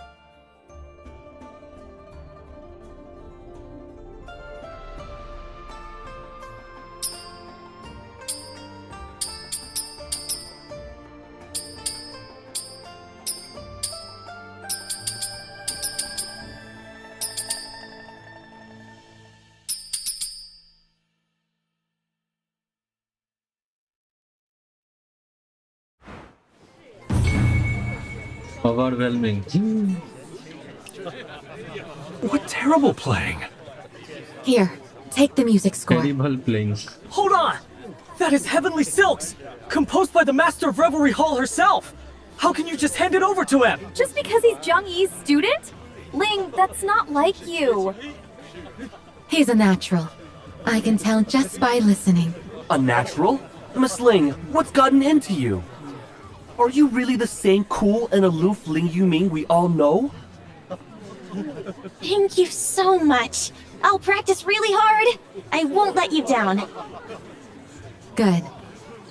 Overwhelming. What terrible playing. Here, take the music score. Terrible playing. Hold on! That is Heavenly Silks, composed by the Master of Revelry Hall herself. How can you just hand it over to him? Just because he's Jiang Yi's student? Ling, that's not like you. He's a natural. I can tell just by listening. A natural? Miss Ling, what's gotten into you? Are you really the same cool and aloof Ling Yuming we all know? Thank you so much. I'll practice really hard. I won't let you down. Good.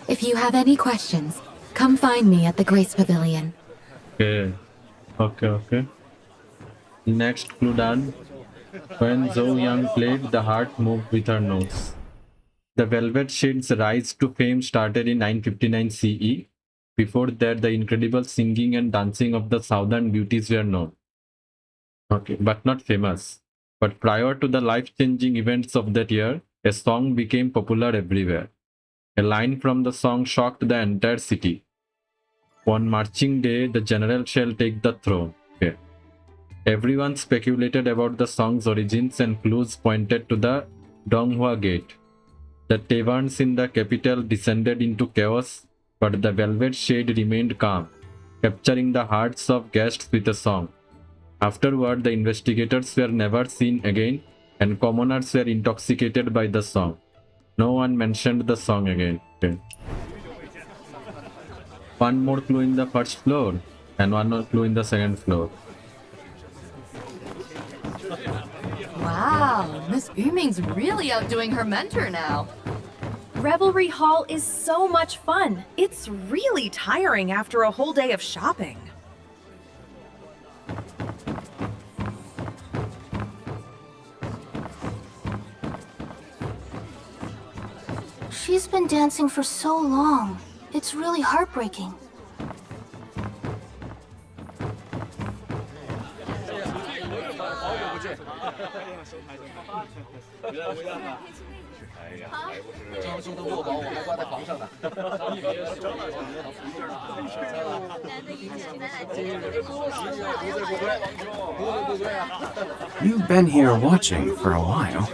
If you have any questions, come find me at the Grace Pavilion. Okay. Next clue done. When Zhou Yang played, the heart moved with her notes. The Velvet Shade's rise to fame started in 959 CE. Before that, the incredible singing and dancing of the Southern Beauties were known. Okay, but not famous. But prior to the life-changing events of that year, a song became popular everywhere. A line from the song shocked the entire city. On marching day, the general shall take the throne. Okay. Everyone speculated about the song's origins and clues pointed to the Donghua Gate. The taverns in the capital descended into chaos, but the velvet shade remained calm, capturing the hearts of guests with a song. Afterward, the investigators were never seen again, and commoners were intoxicated by the song. No one mentioned the song again. Okay. One more clue in the first floor, and one more clue in the second floor. Wow, Miss Yuming's really outdoing her mentor now. Revelry Hall is so much fun. It's really tiring after a whole day of shopping. She's been dancing for so long. It's really heartbreaking. You've been here watching for a while.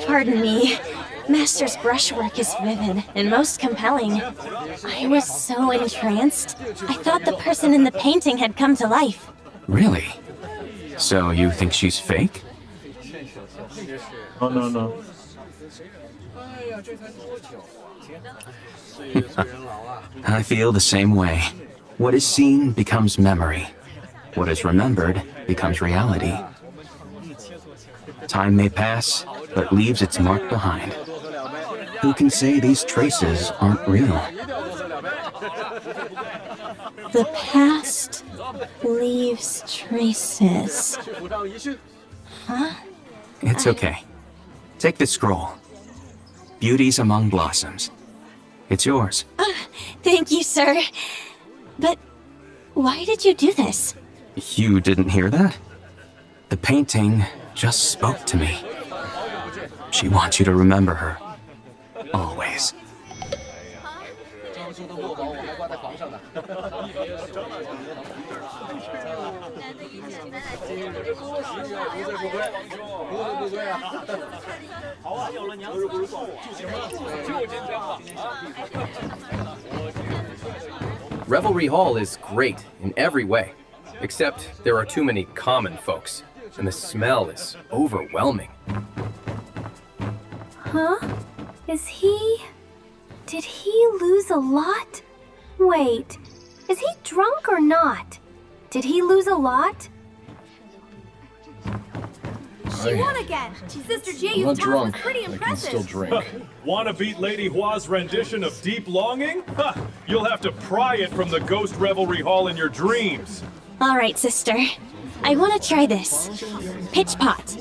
Pardon me. Master's brushwork is vivid and most compelling. I was so entranced. I thought the person in the painting had come to life. Really? So you think she's fake? Oh, no. I feel the same way. What is seen becomes memory. What is remembered becomes reality. Time may pass, but leaves its mark behind. Who can say these traces aren't real? The past leaves traces. Huh? It's okay. Take this scroll. Beauties Among Blossoms. It's yours. Thank you, sir. But why did you do this? You didn't hear that? The painting just spoke to me. She wants you to remember her. Always. Revelry Hall is great in every way, except there are too many common folks, and the smell is overwhelming. Huh? Did he lose a lot? Wait, is he drunk or not? Did he lose a lot? She won again! Sister Jiayu's talent was pretty impressive. Wanna beat Lady Hua's rendition of Deep Longing? Ha! You'll have to pry it from the Ghost Revelry Hall in your dreams. All right, sister. I want to try this. Pitch pot.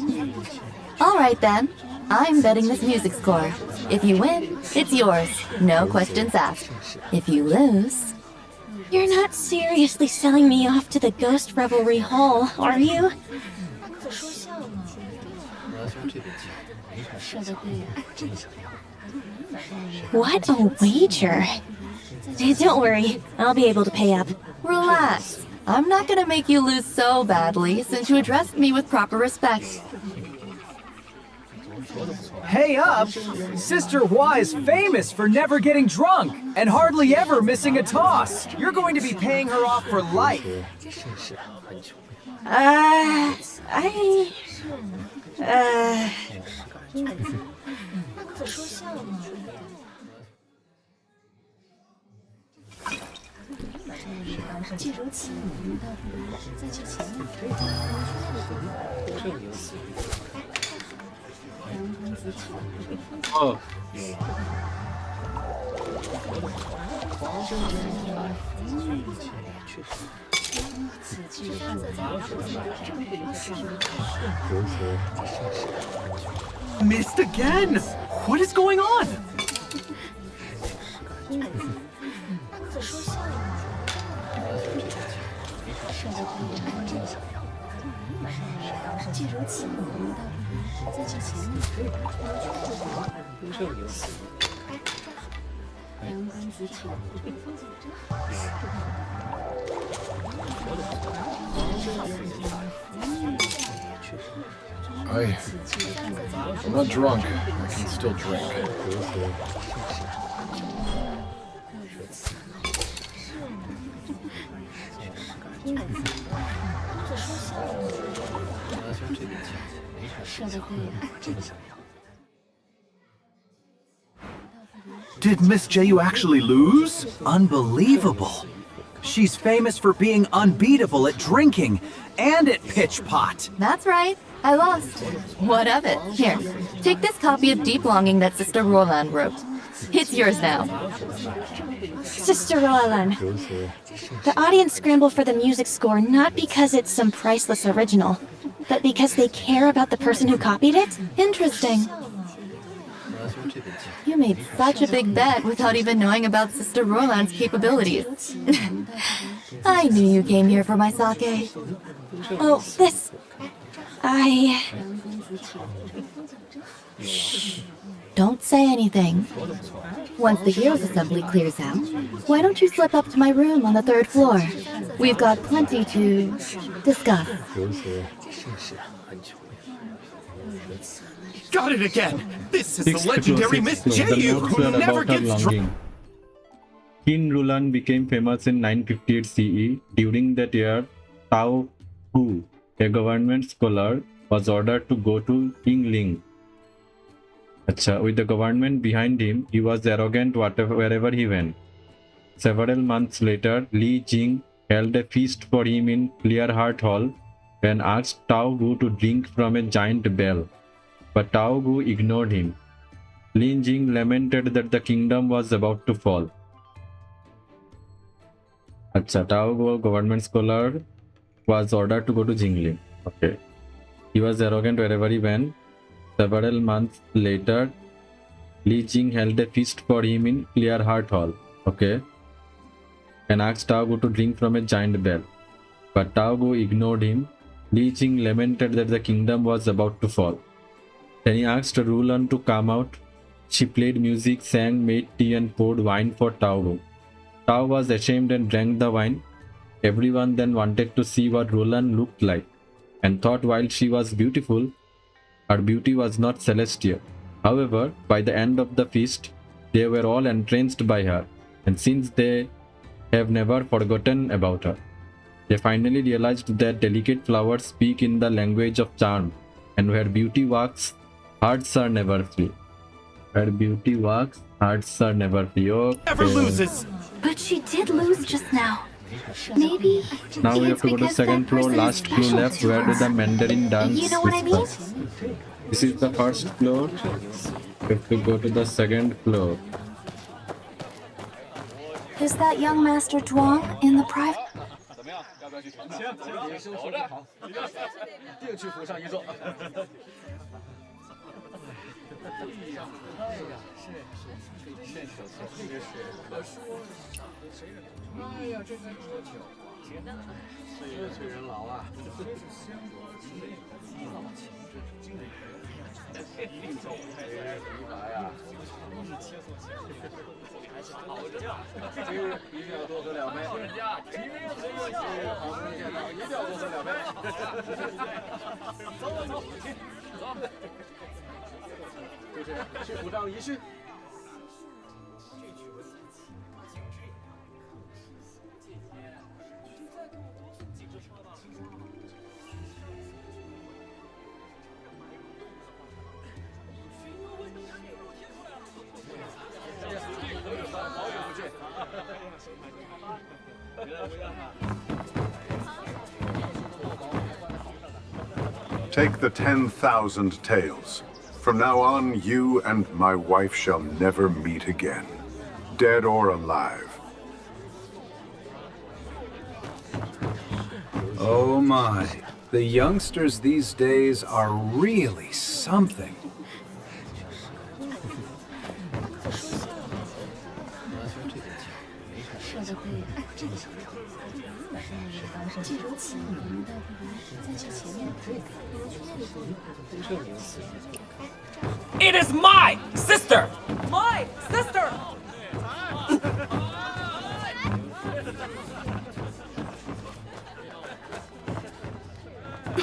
All right then. I'm betting this music score. If you win, it's yours. No questions asked. If you lose... You're not seriously selling me off to the Ghost Revelry Hall, are you? What a wager. Don't worry, I'll be able to pay up. Relax. I'm not gonna make you lose so badly since you addressed me with proper respect. Hey up! Sister Hua is famous for never getting drunk and hardly ever missing a toss. You're going to be paying her off for life. Oh. Missed again! What is going on? I'm not drunk. I can still drink. Did Miss Ju actually lose? Unbelievable. She's famous for being unbeatable at drinking and at pitch pot. That's right. I lost. What of it? Here, take this copy of Deep Longing that Sister Roland wrote. It's yours now. Sister Roland, the audience scramble for the music score not because it's some priceless original, but because they care about the person who copied it? Interesting. You made such a big bet without even knowing about Sister Roland's capabilities. I knew you came here for my sake. Oh, this... Shh. Don't say anything. Once the Heroes Assembly clears out, why don't you slip up to my room on the 3rd floor? We've got plenty to discuss. Got it again! This is the 6 legendary Miss The Ju, notes who were never about her gets drunk. longing. King Rulan became famous in 958 CE. During that year, Tao Hu, a government scholar, was ordered to go to Yingling. With the government behind him, he was arrogant wherever he went. Several months later, Li Jing held a feast for him in Clearheart Hall and asked Tao Hu to drink from a giant bell. But Tao Hu ignored him. Li Jing lamented that the kingdom was about to fall. Tao Hu, government scholar, was ordered to go to Jingling. He was arrogant wherever he went. Several months later, Li Jing held a feast for him in Clearheart Hall. And asked Tao Hu to drink from a giant bell. But Tao Hu ignored him. Li Jing lamented that the kingdom was about to fall. Then he asked Rulan to come out. She played music, sang, made tea and poured wine for Tao Hu. Tao was ashamed and drank the wine. Everyone then wanted to see what Rulan looked like and thought while she was beautiful, her beauty was not celestial. However, by the end of the feast, they were all entranced by her, and since they have never forgotten about her, they finally realized that delicate flowers speak in the language of charm, and where beauty walks, hearts are never free. Where beauty walks, hearts are never free. Never loses! But she did lose just now. Maybe. Now we have to go to second floor, last clue left. Where do the Mandarin dance? You know what I mean? This is the first floor. We have to go to the second floor. Is that young Master Zhuang in the private? Take the 10,000 taels. From now on, you and my wife shall never meet again, dead or alive. Oh my. The youngsters these days are really something. It is my sister! My sister!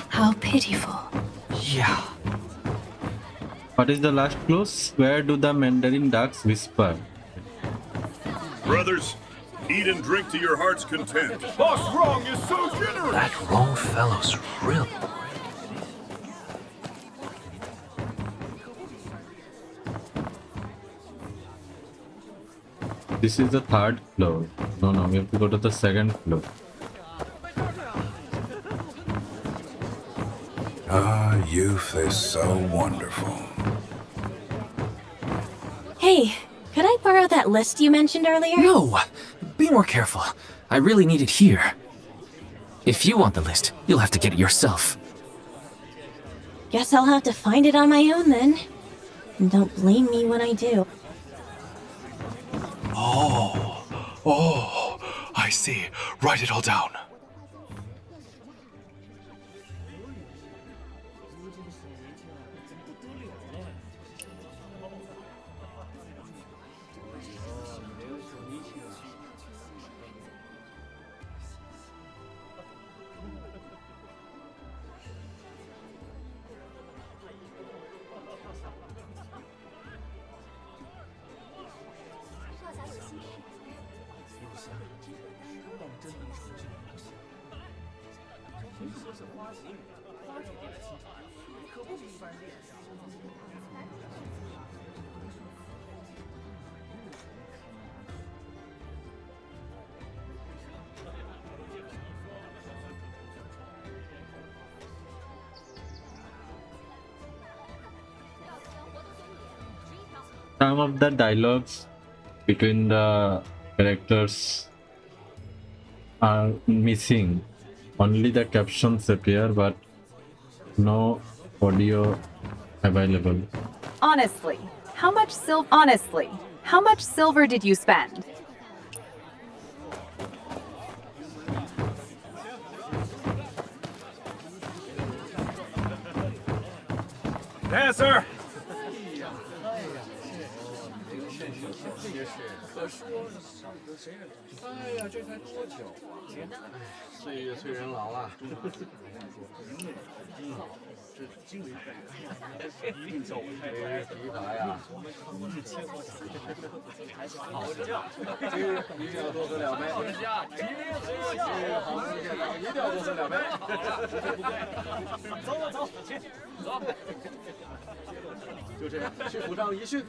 How pitiful. Yeah. What is the last clues? Where do the Mandarin ducks whisper? Brothers, eat and drink to your heart's content. Boss Wrong is so generous! That wrong fellow's real. This is the third floor. No, we have to go to the second floor. Ah, youth is so wonderful. Hey, could I borrow that list you mentioned earlier? No! Be more careful. I really need it here. If you want the list, you'll have to get it yourself. Guess I'll have to find it on my own then. And don't blame me when I do. Oh, I see. Write it all down. Some of the dialogues between the characters are missing. Only the captions appear, but no audio available. Honestly, how much silver did you spend? Answer! 哎呀，这才多久？岁月催人老啊！这经理一定走开，提拔呀！好家伙，一定要多喝两杯。好家伙，好事见到，一定要多喝两杯。走走，去走。就这样，去府上一训。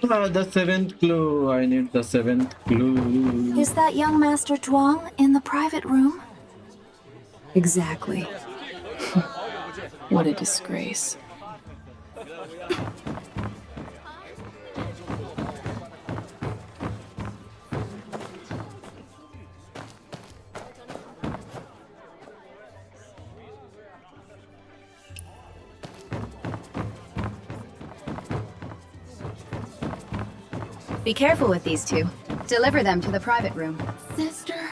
The seventh clue. I need the seventh clue. Is that young Master Zhuang in the private room? Exactly. What a disgrace. Be careful with these two. Deliver them to the private room. Sister,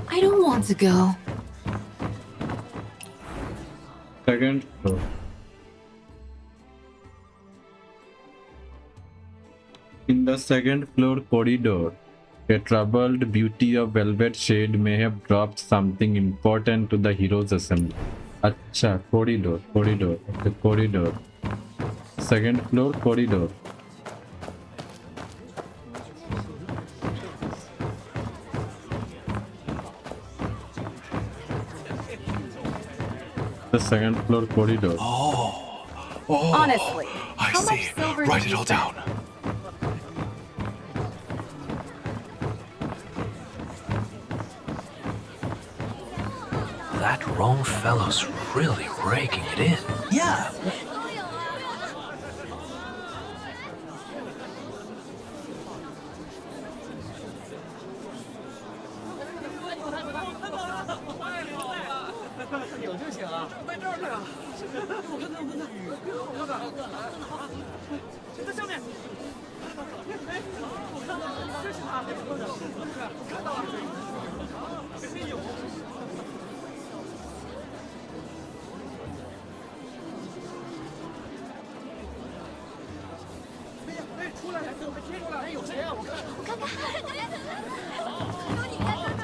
I don't want to go. Second floor. In the second floor corridor, a troubled beauty of velvet shade may have dropped something important to the heroes' assembly. Acha, corridor. Okay, corridor. Second floor corridor. The second floor corridor. Honestly, I how much see. silver Write did it you all spend? down. That wrong fellow's really raking it in. Yeah.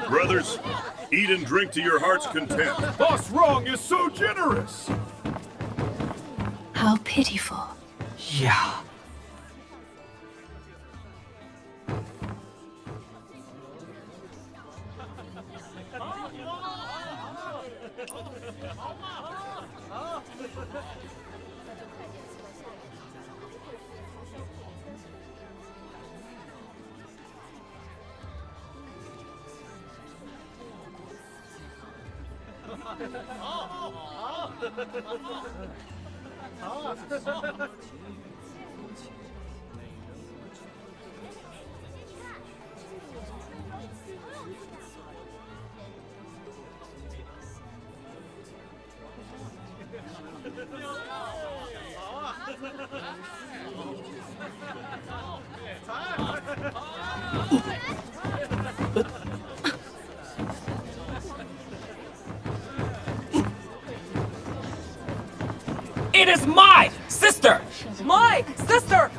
Brothers, eat and drink to your heart's content. Boss Wrong is so generous! How pitiful. Yeah. It is my sister! My sister!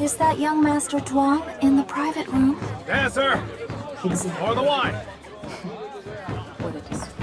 Is that young Master Zhuang in the private room? Dancer! Exactly. Or the wine! What a disgrace.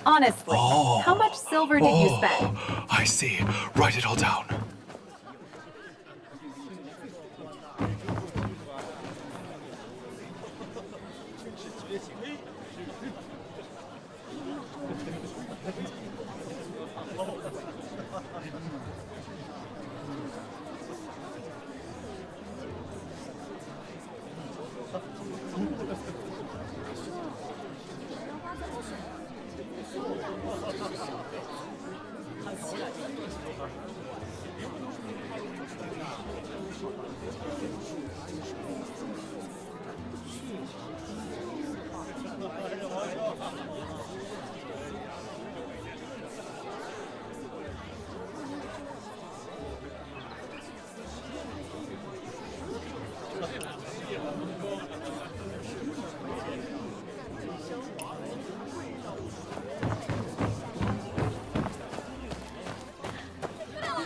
Honestly, how much silver did you spend? I see. Write it all down.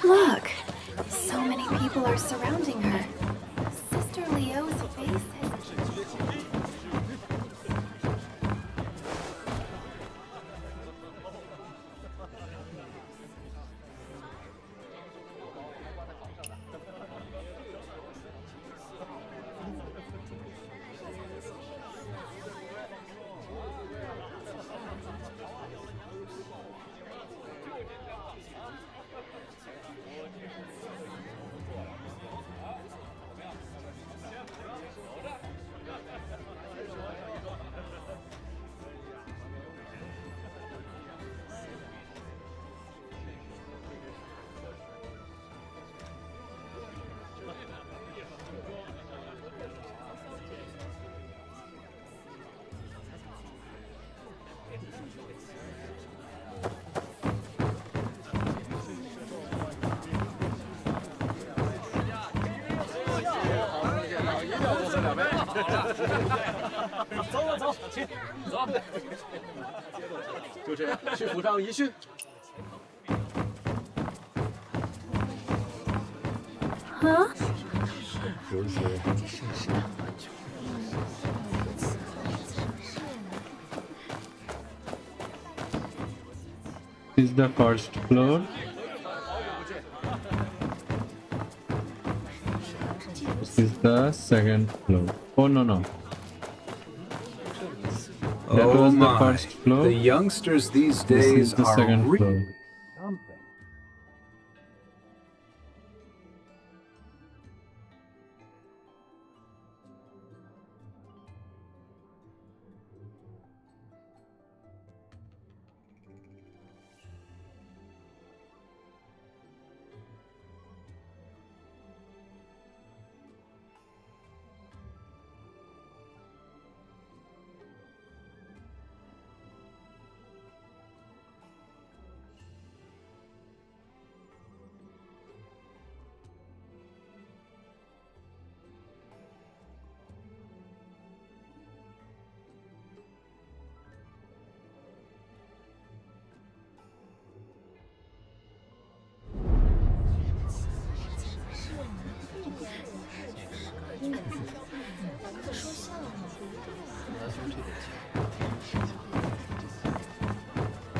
Look, so many people are surrounding her. Sister Leo's face has... Huh? This is the first floor. This is the second floor. Oh no no. That Oh was the my. first floor. The youngsters these This days is the are second floor. something.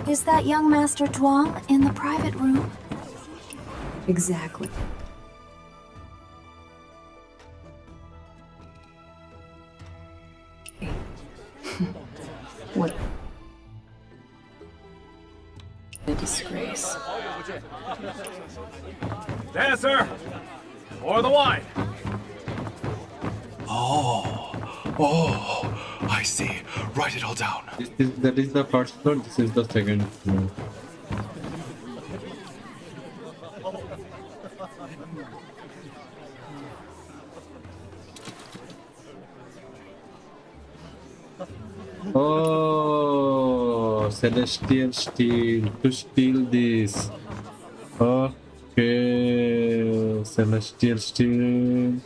Is that young Master Zhuang in the private room? Exactly. What a disgrace. Dancer! Pour the wine! Oh, I see. Write it all down. That is the first floor. This is the second floor. Oh, celestial steel to steal this. Okay, celestial steel.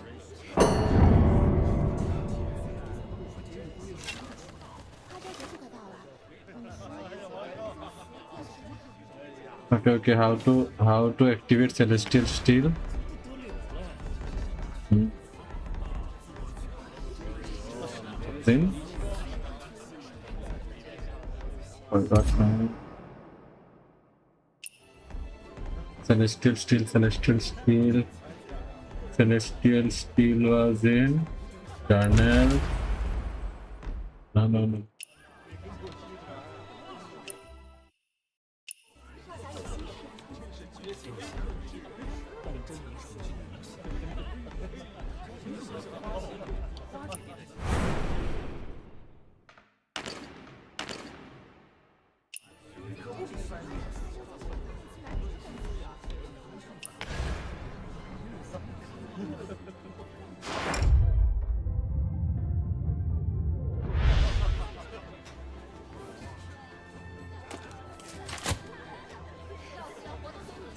Okay, how to activate celestial steel? Then forgot now. Celestial steel was in journal. No.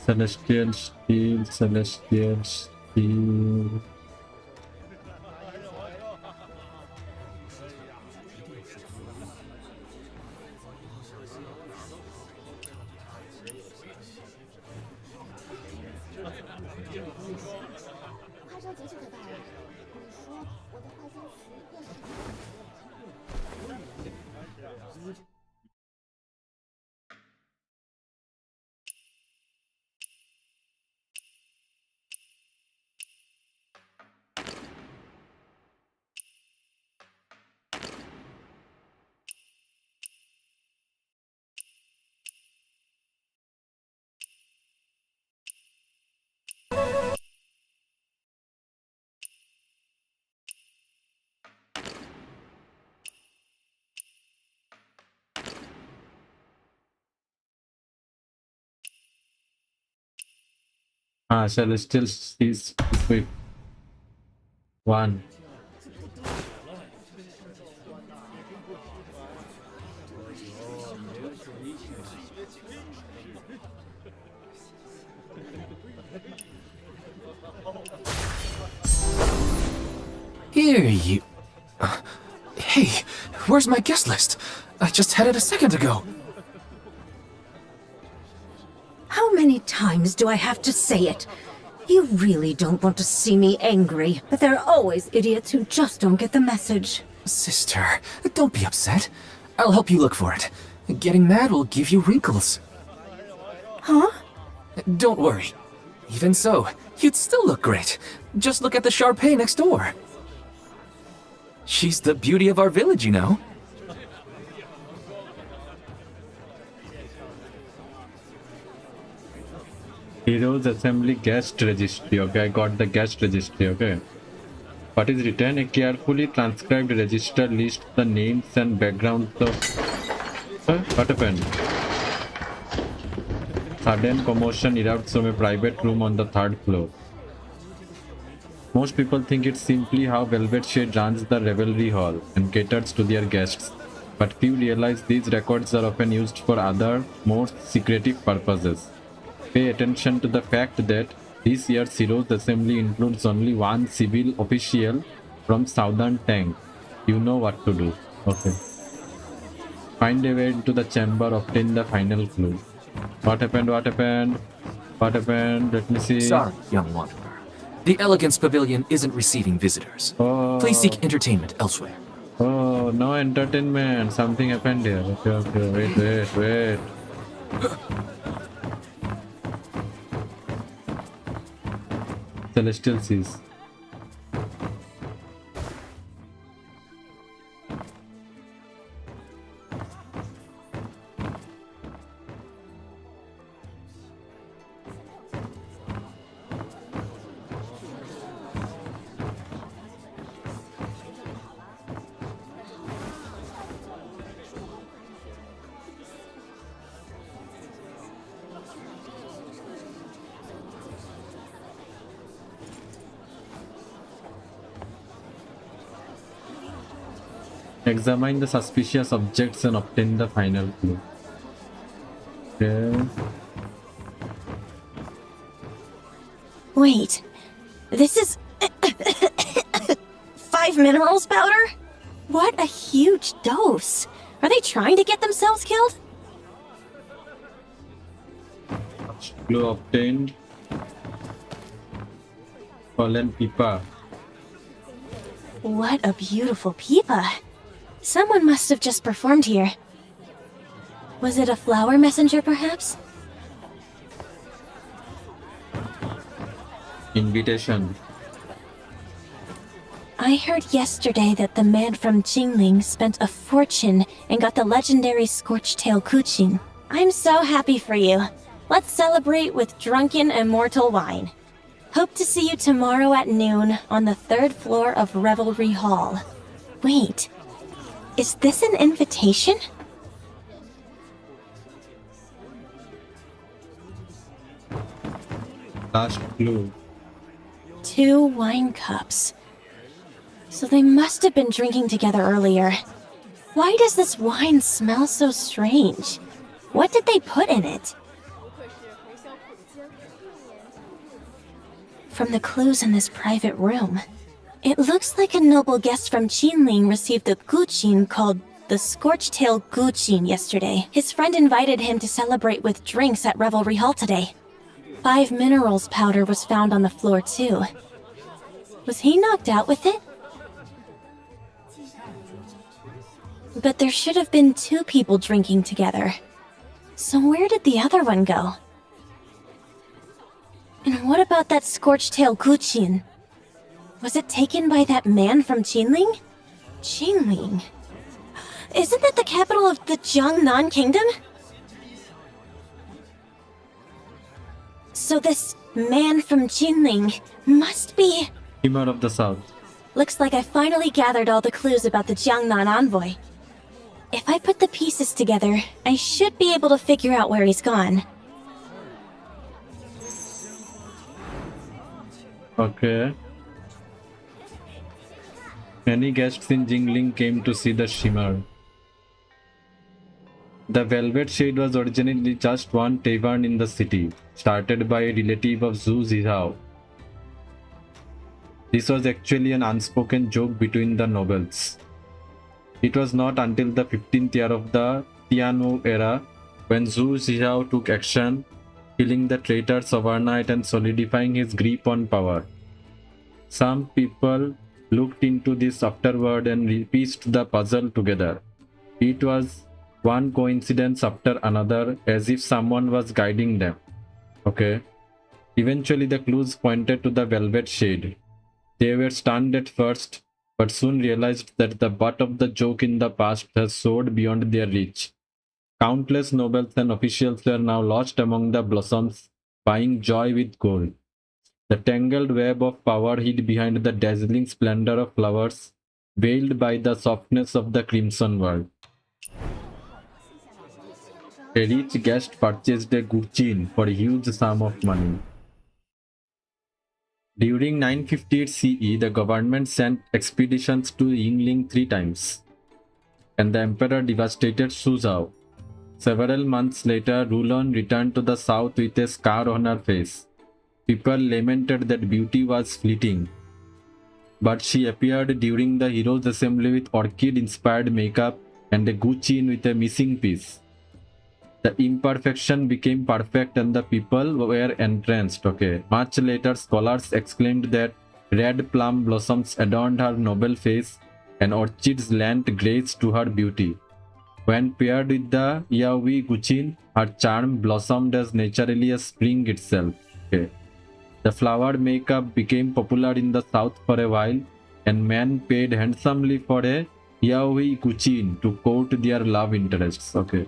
Celestial steel. Celestial sees with one. Here you... Hey, where's my guest list? I just had it a second ago. How many times do I have to say it? You really don't want to see me angry, but there are always idiots who just don't get the message. Sister, don't be upset. I'll help you look for it. Getting mad will give you wrinkles. Huh? Don't worry. Even so, you'd still look great. Just look at the Sharpay next door. She's the beauty of our village, you know. Heroes Assembly guest registry. Okay, I got the guest registry. Okay. What is written? A carefully transcribed register lists the names and backgrounds of... What happened? Sudden commotion erupts from a private room on the 3rd floor. Most people think it's simply how Velvet Shade runs the revelry hall and caters to their guests, but few realize these records are often used for other, more secretive purposes. Pay attention to the fact that this year's Heroes Assembly includes only one civil official from Southern Tank. You know what to do. Okay. Find a way into the chamber, obtain the final clue. What happened? What happened? What happened? Let me see. Sorry, young wanderer. The Elegance Pavilion isn't receiving visitors. Please seek entertainment elsewhere. Oh, no entertainment. Something happened here. Okay. Wait. Celestial Seas. Examine the suspicious objects and obtain the final clue. Okay. Wait, this is 5 minerals powder? What a huge dose. Are they trying to get themselves killed? Clue obtained. Fallen Pipa. What a beautiful pipa. Someone must have just performed here. Was it a flower messenger, perhaps? Invitation. I heard yesterday that the man from Jingling spent a fortune and got the legendary Scorchtail Kuchin. I'm so happy for you. Let's celebrate with drunken immortal wine. Hope to see you tomorrow at noon on the 3rd floor of Revelry Hall. Wait, is this an invitation? Last clue. 2 wine cups. So they must have been drinking together earlier. Why does this wine smell so strange? What did they put in it? From the clues in this private room, it looks like a noble guest from Qinling received a guqin called the Scorchtail Guqin yesterday. His friend invited him to celebrate with drinks at Revelry Hall today. 5 minerals powder was found on the floor too. Was he knocked out with it? But there should have been 2 people drinking together. So where did the other one go? And what about that Scorchtail Guqin? Was it taken by that man from Qinling? Qinling? Isn't that the capital of the Jiangnan Kingdom? So this man from Qinling must be... Humor of the South. Looks like I finally gathered all the clues about the Jiangnan envoy. If I put the pieces together, I should be able to figure out where he's gone. Okay. Many guests in Jingling came to see the shimmer. The Velvet Shade was originally just one tavern in the city, started by a relative of Zhu Zihao. This was actually an unspoken joke between the nobles. It was not until the 15th year of the Tianwu era when Zhu Zihao took action, killing the traitors overnight and solidifying his grip on power. Some people looked into this afterward and pieced the puzzle together. It was one coincidence after another, as if someone was guiding them. Okay. Eventually, the clues pointed to the Velvet Shade. They were stunned at first, but soon realized that the butt of the joke in the past has soared beyond their reach. Countless nobles and officials were now lost among the blossoms, buying joy with gold. The tangled web of power hid behind the dazzling splendor of flowers, veiled by the softness of the crimson world. A rich guest purchased a guqin for a huge sum of money. During 958 CE, the government sent expeditions to Yingling 3 times, and the emperor devastated Suzhou. Several months later, Rulon returned to the south with a scar on her face. People lamented that beauty was fleeting, but she appeared during the Heroes' Assembly with orchid-inspired makeup and a guqin with a missing piece. The imperfection became perfect and the people were entranced. Okay. Much later, scholars exclaimed that red plum blossoms adorned her noble face and orchids lent grace to her beauty. When paired with the Yaoi guqin, her charm blossomed as naturally as spring itself. Okay. The flowered makeup became popular in the south for a while, and men paid handsomely for a Yaoi guqin to court their love interests. Okay.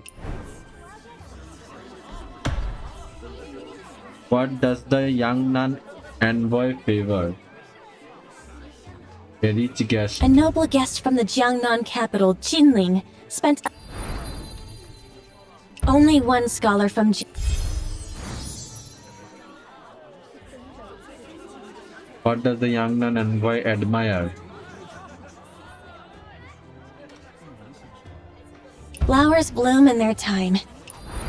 What does the young nun envoy favor? A rich guest. A noble guest from the Jiangnan capital, Jinling, spent only one scholar from What does the young nun envoy admire? Flowers bloom in their time.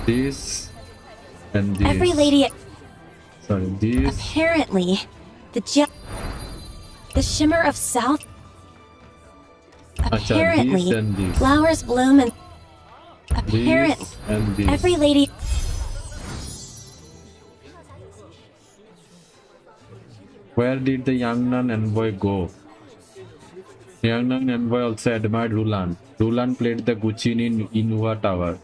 This and this. Every lady. Sorry, this. Apparently, the shimmer of south. Apparently, this and this. Flowers bloom and. Apparently, this and this. every lady. Where did the young nun envoy go? The young nun envoy also admired Rulan. Rulan played the guqin in Inhua Tower.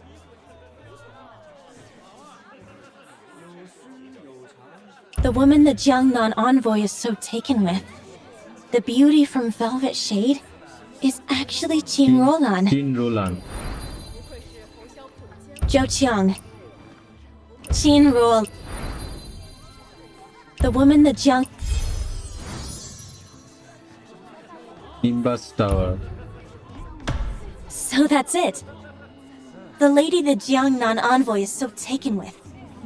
The woman the Jiangnan envoy is so taken with, the beauty from Velvet Shade, is actually Qin Rolan. Qin Rolan. Zhou Qiang. Qin Rol. The woman the Jiang. Nimbus Tower. So that's it. The lady the Jiangnan envoy is so taken with,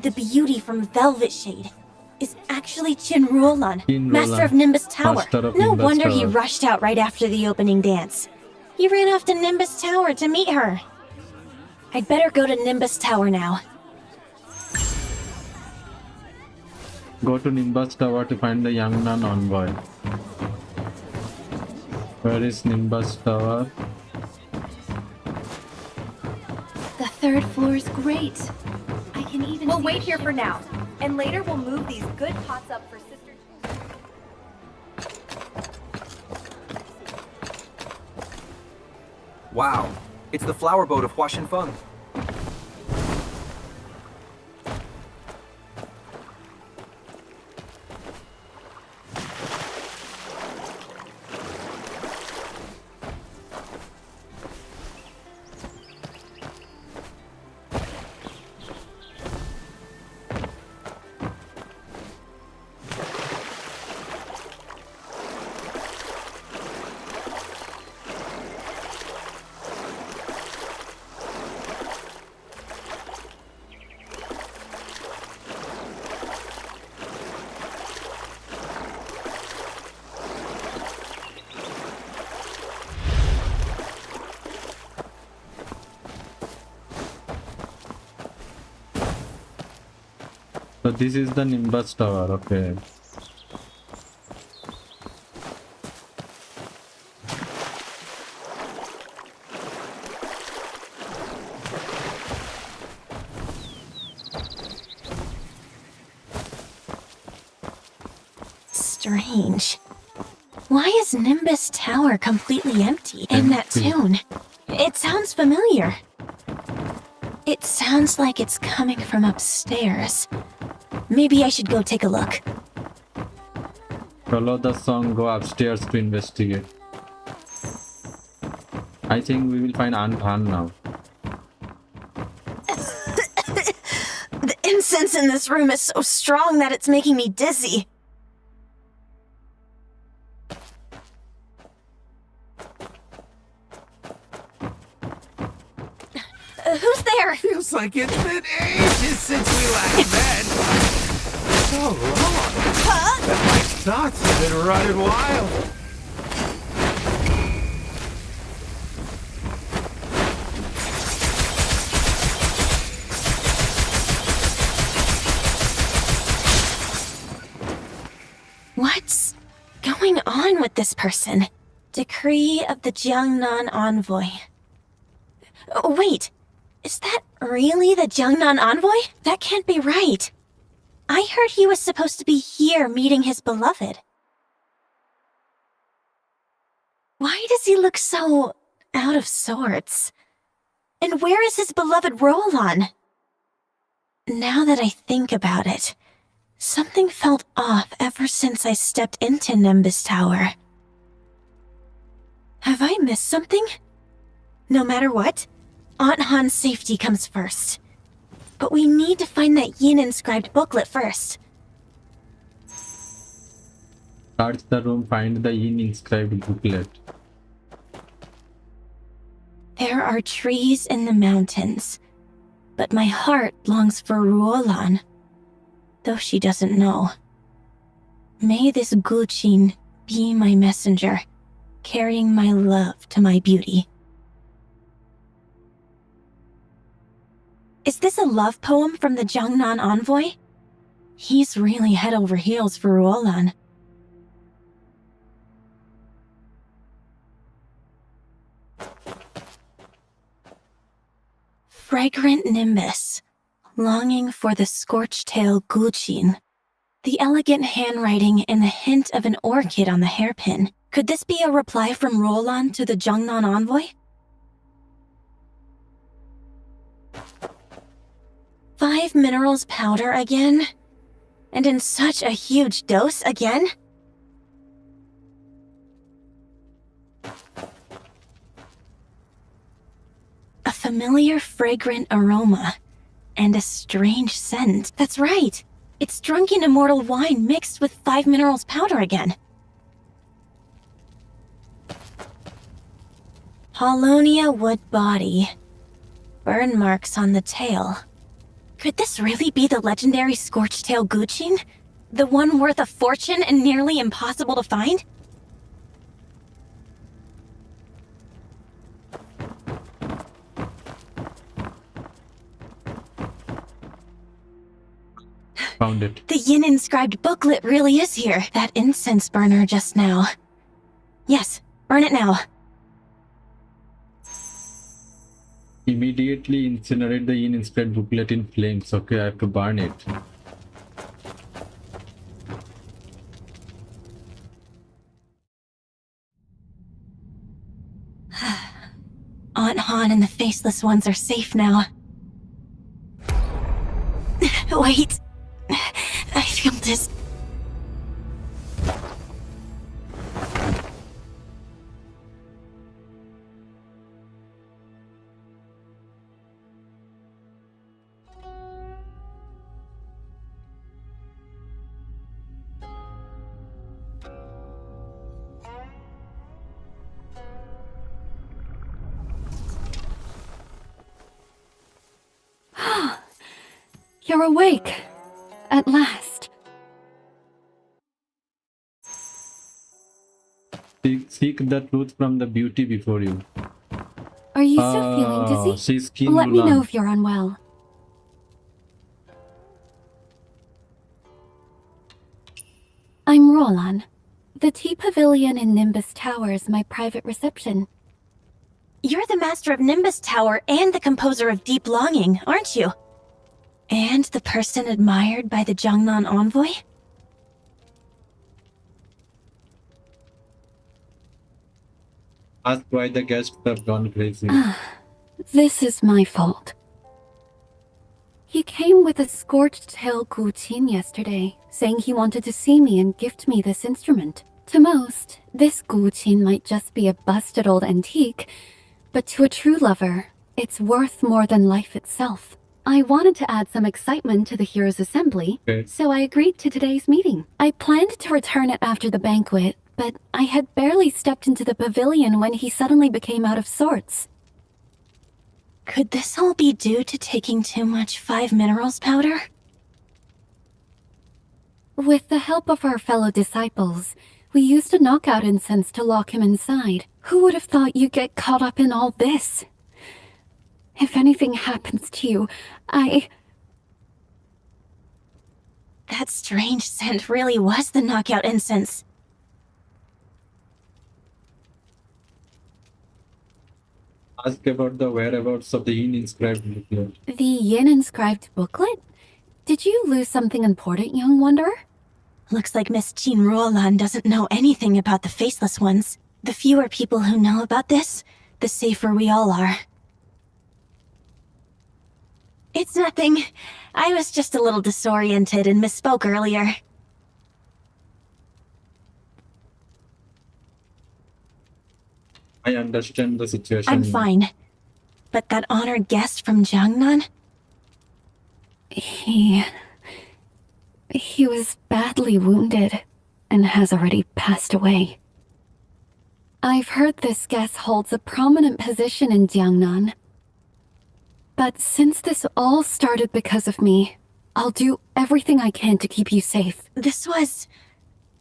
the beauty from Velvet Shade, is actually Qin Rolan, Master of Nimbus Tower. No wonder he rushed out right after the opening dance. He ran off to Nimbus Tower to meet her. I'd better go to Nimbus Tower now. Go to Nimbus Tower to find the young nun envoy. Where is Nimbus Tower? The 3rd floor is great. I can even We'll wait here for now, and later we'll move these good pots up for Sister. Wow, it's the flower boat of Hua Shinfeng. So this is the Nimbus Tower, okay. Strange. Why is Nimbus Tower completely empty in that tune? It sounds familiar. It sounds like it's coming from upstairs. Maybe I should go take a look. Follow the song, go upstairs to investigate. I think we will find Aunt Han now. The incense in this room is so strong that it's making me dizzy. Who's there? Feels like it's been ages since we last met. So long. That my thoughts have been running wild. What's going on with this person? Decree of the Jiangnan Envoy. Oh, wait, is that really the Jiangnan Envoy? That can't be right. I heard he was supposed to be here meeting his beloved. Why does he look so out of sorts? And where is his beloved Roland? Now that I think about it, something felt off ever since I stepped into Nimbus Tower. Have I missed something? No matter what, Aunt Han's safety comes first. But we need to find that Yin-inscribed booklet first. Search the room, find the Yin-inscribed booklet. There are trees in the mountains, but my heart longs for Ruolan, though she doesn't know. May this Guqin be my messenger, carrying my love to my beauty. Is this a love poem from the Jiangnan Envoy? He's really head over heels for Ruolan. Fragrant Nimbus, longing for the scorch-tail Guqin. The elegant handwriting and the hint of an orchid on the hairpin. Could this be a reply from Roland to the Jiangnan Envoy? 5 minerals powder again? And in such a huge dose again? A familiar fragrant aroma. And a strange scent. That's right! It's drunken immortal wine mixed with 5 minerals powder again. Paulonia wood body. Burn marks on the tail. Could this really be the legendary scorch-tail Guqin? The one worth a fortune and nearly impossible to find? Found it. The Yin-inscribed booklet really is here. That incense burner just now. Yes, burn it now. Immediately incinerate the Yin-inscribed booklet in flames. Okay, I have to burn it. Aunt Han and the Faceless Ones are safe now. Wait. I feel this. You're awake. At last. Seek the truth from the beauty before you. Are you still feeling dizzy? She's keen Let me Mulan. know if you're unwell. I'm Roland. The Tea Pavilion in Nimbus Tower is my private reception. You're the master of Nimbus Tower and the composer of Deep Longing, aren't you? And the person admired by the Jiangnan envoy? Ask why the guests have gone crazy. This is my fault. He came with a scorched tail guqin yesterday, saying he wanted to see me and gift me this instrument. To most, this guqin might just be a busted old antique, but to a true lover, it's worth more than life itself. I wanted to add some excitement to the Heroes' Assembly, so I agreed to today's meeting. I planned to return it after the banquet, but I had barely stepped into the pavilion when he suddenly became out of sorts. Could this all be due to taking too much 5 minerals powder? With the help of our fellow disciples, we used a knockout incense to lock him inside. Who would have thought you'd get caught up in all this? If anything happens to you, That strange scent really was the knockout incense. Ask about the whereabouts of the Yin inscribed booklet. The Yin inscribed booklet? Did you lose something important, young wanderer? Looks like Miss Jean Roland doesn't know anything about the Faceless Ones. The fewer people who know about this, the safer we all are. It's nothing. I was just a little disoriented and misspoke earlier. I understand the situation. I'm fine. But that honored guest from Jiangnan? He was badly wounded and has already passed away. I've heard this guest holds a prominent position in Jiangnan. But since this all started because of me, I'll do everything I can to keep you safe.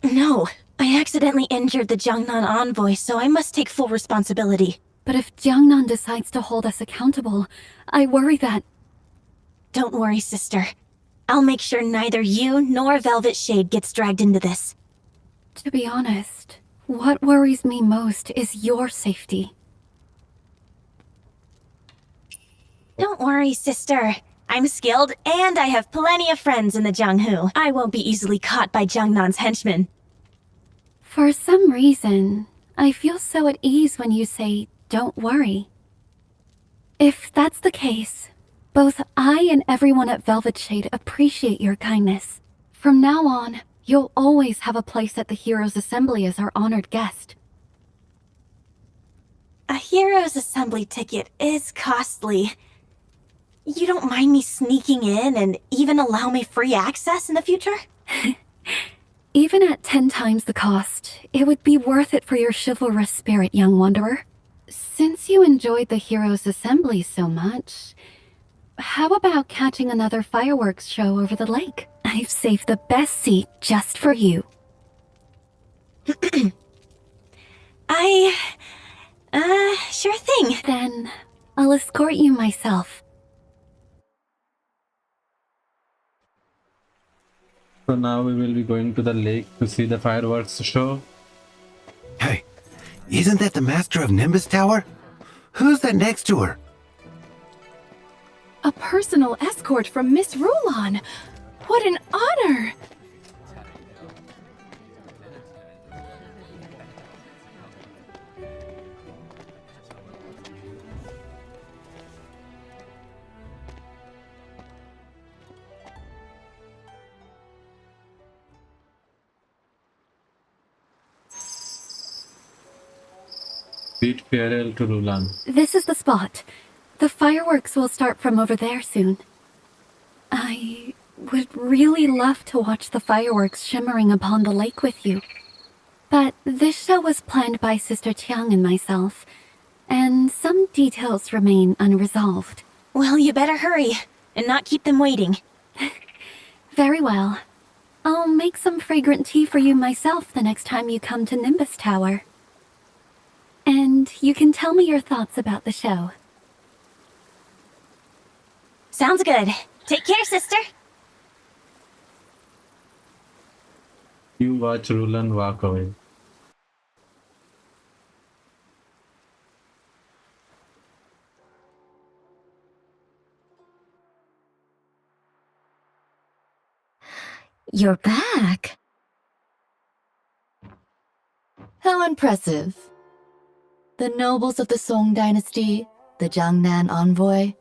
No, I accidentally injured the Jiangnan envoy, so I must take full responsibility. But if Jiangnan decides to hold us accountable, I worry that... Don't worry, sister. I'll make sure neither you nor Velvet Shade gets dragged into this. To be honest, what worries me most is your safety. Don't worry, sister. I'm skilled, and I have plenty of friends in the Jianghu. I won't be easily caught by Jiangnan's henchmen. For some reason, I feel so at ease when you say, don't worry. If that's the case, both I and everyone at Velvet Shade appreciate your kindness. From now on, you'll always have a place at the Heroes' Assembly as our honored guest. A Heroes' Assembly ticket is costly. You don't mind me sneaking in and even allow me free access in the future? Even at 10 times the cost, it would be worth it for your chivalrous spirit, young wanderer. Since you enjoyed the Heroes' Assembly so much, how about catching another fireworks show over the lake? I've saved the best seat just for you. Sure thing. Then I'll escort you myself. So now we will be going to the lake to see the fireworks show. Hey, isn't that the master of Nimbus Tower? Who's that next to her? A personal escort from Miss Rulon. What an honor! Bid farewell to Rulan. This is the spot. The fireworks will start from over there soon. I would really love to watch the fireworks shimmering upon the lake with you. But this show was planned by Sister Chiang and myself, and some details remain unresolved. Well, you better hurry, and not keep them waiting. Very well. I'll make some fragrant tea for you myself the next time you come to Nimbus Tower. And you can tell me your thoughts about the show. Sounds good. Take care, sister. You watch Rulan walk away. You're back. How impressive. The nobles of the Song dynasty, the Jiangnan envoy,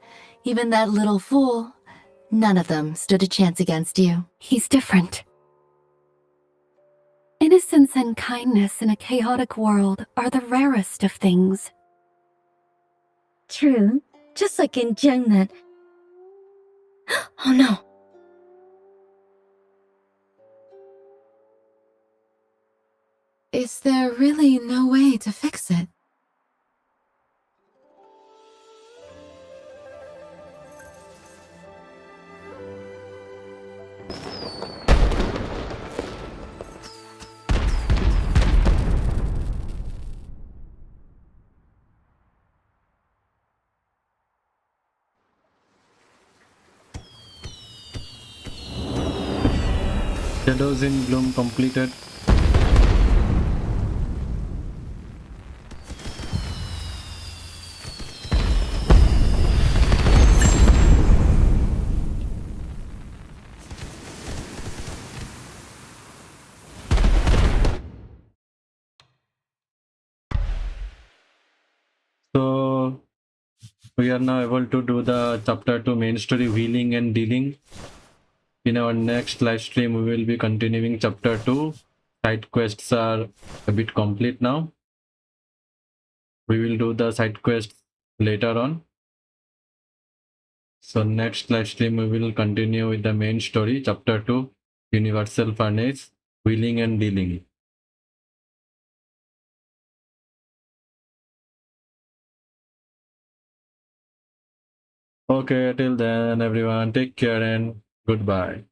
even that little fool, none of them stood a chance against you. He's different. Innocence and kindness in a chaotic world are the rarest of things. True. Just like in Jiangnan. Oh no. Is there really no way to fix it? Shadows in Bloom completed. So we are now able to do the chapter 2 main story, wheeling and dealing. In our next live stream, we will be continuing chapter 2. Side quests are a bit complete now. We will do the side quests later on. So next live stream, we will continue with the main story, chapter 2, Universal Furnace, wheeling and dealing. Okay, till then, everyone, take care and goodbye.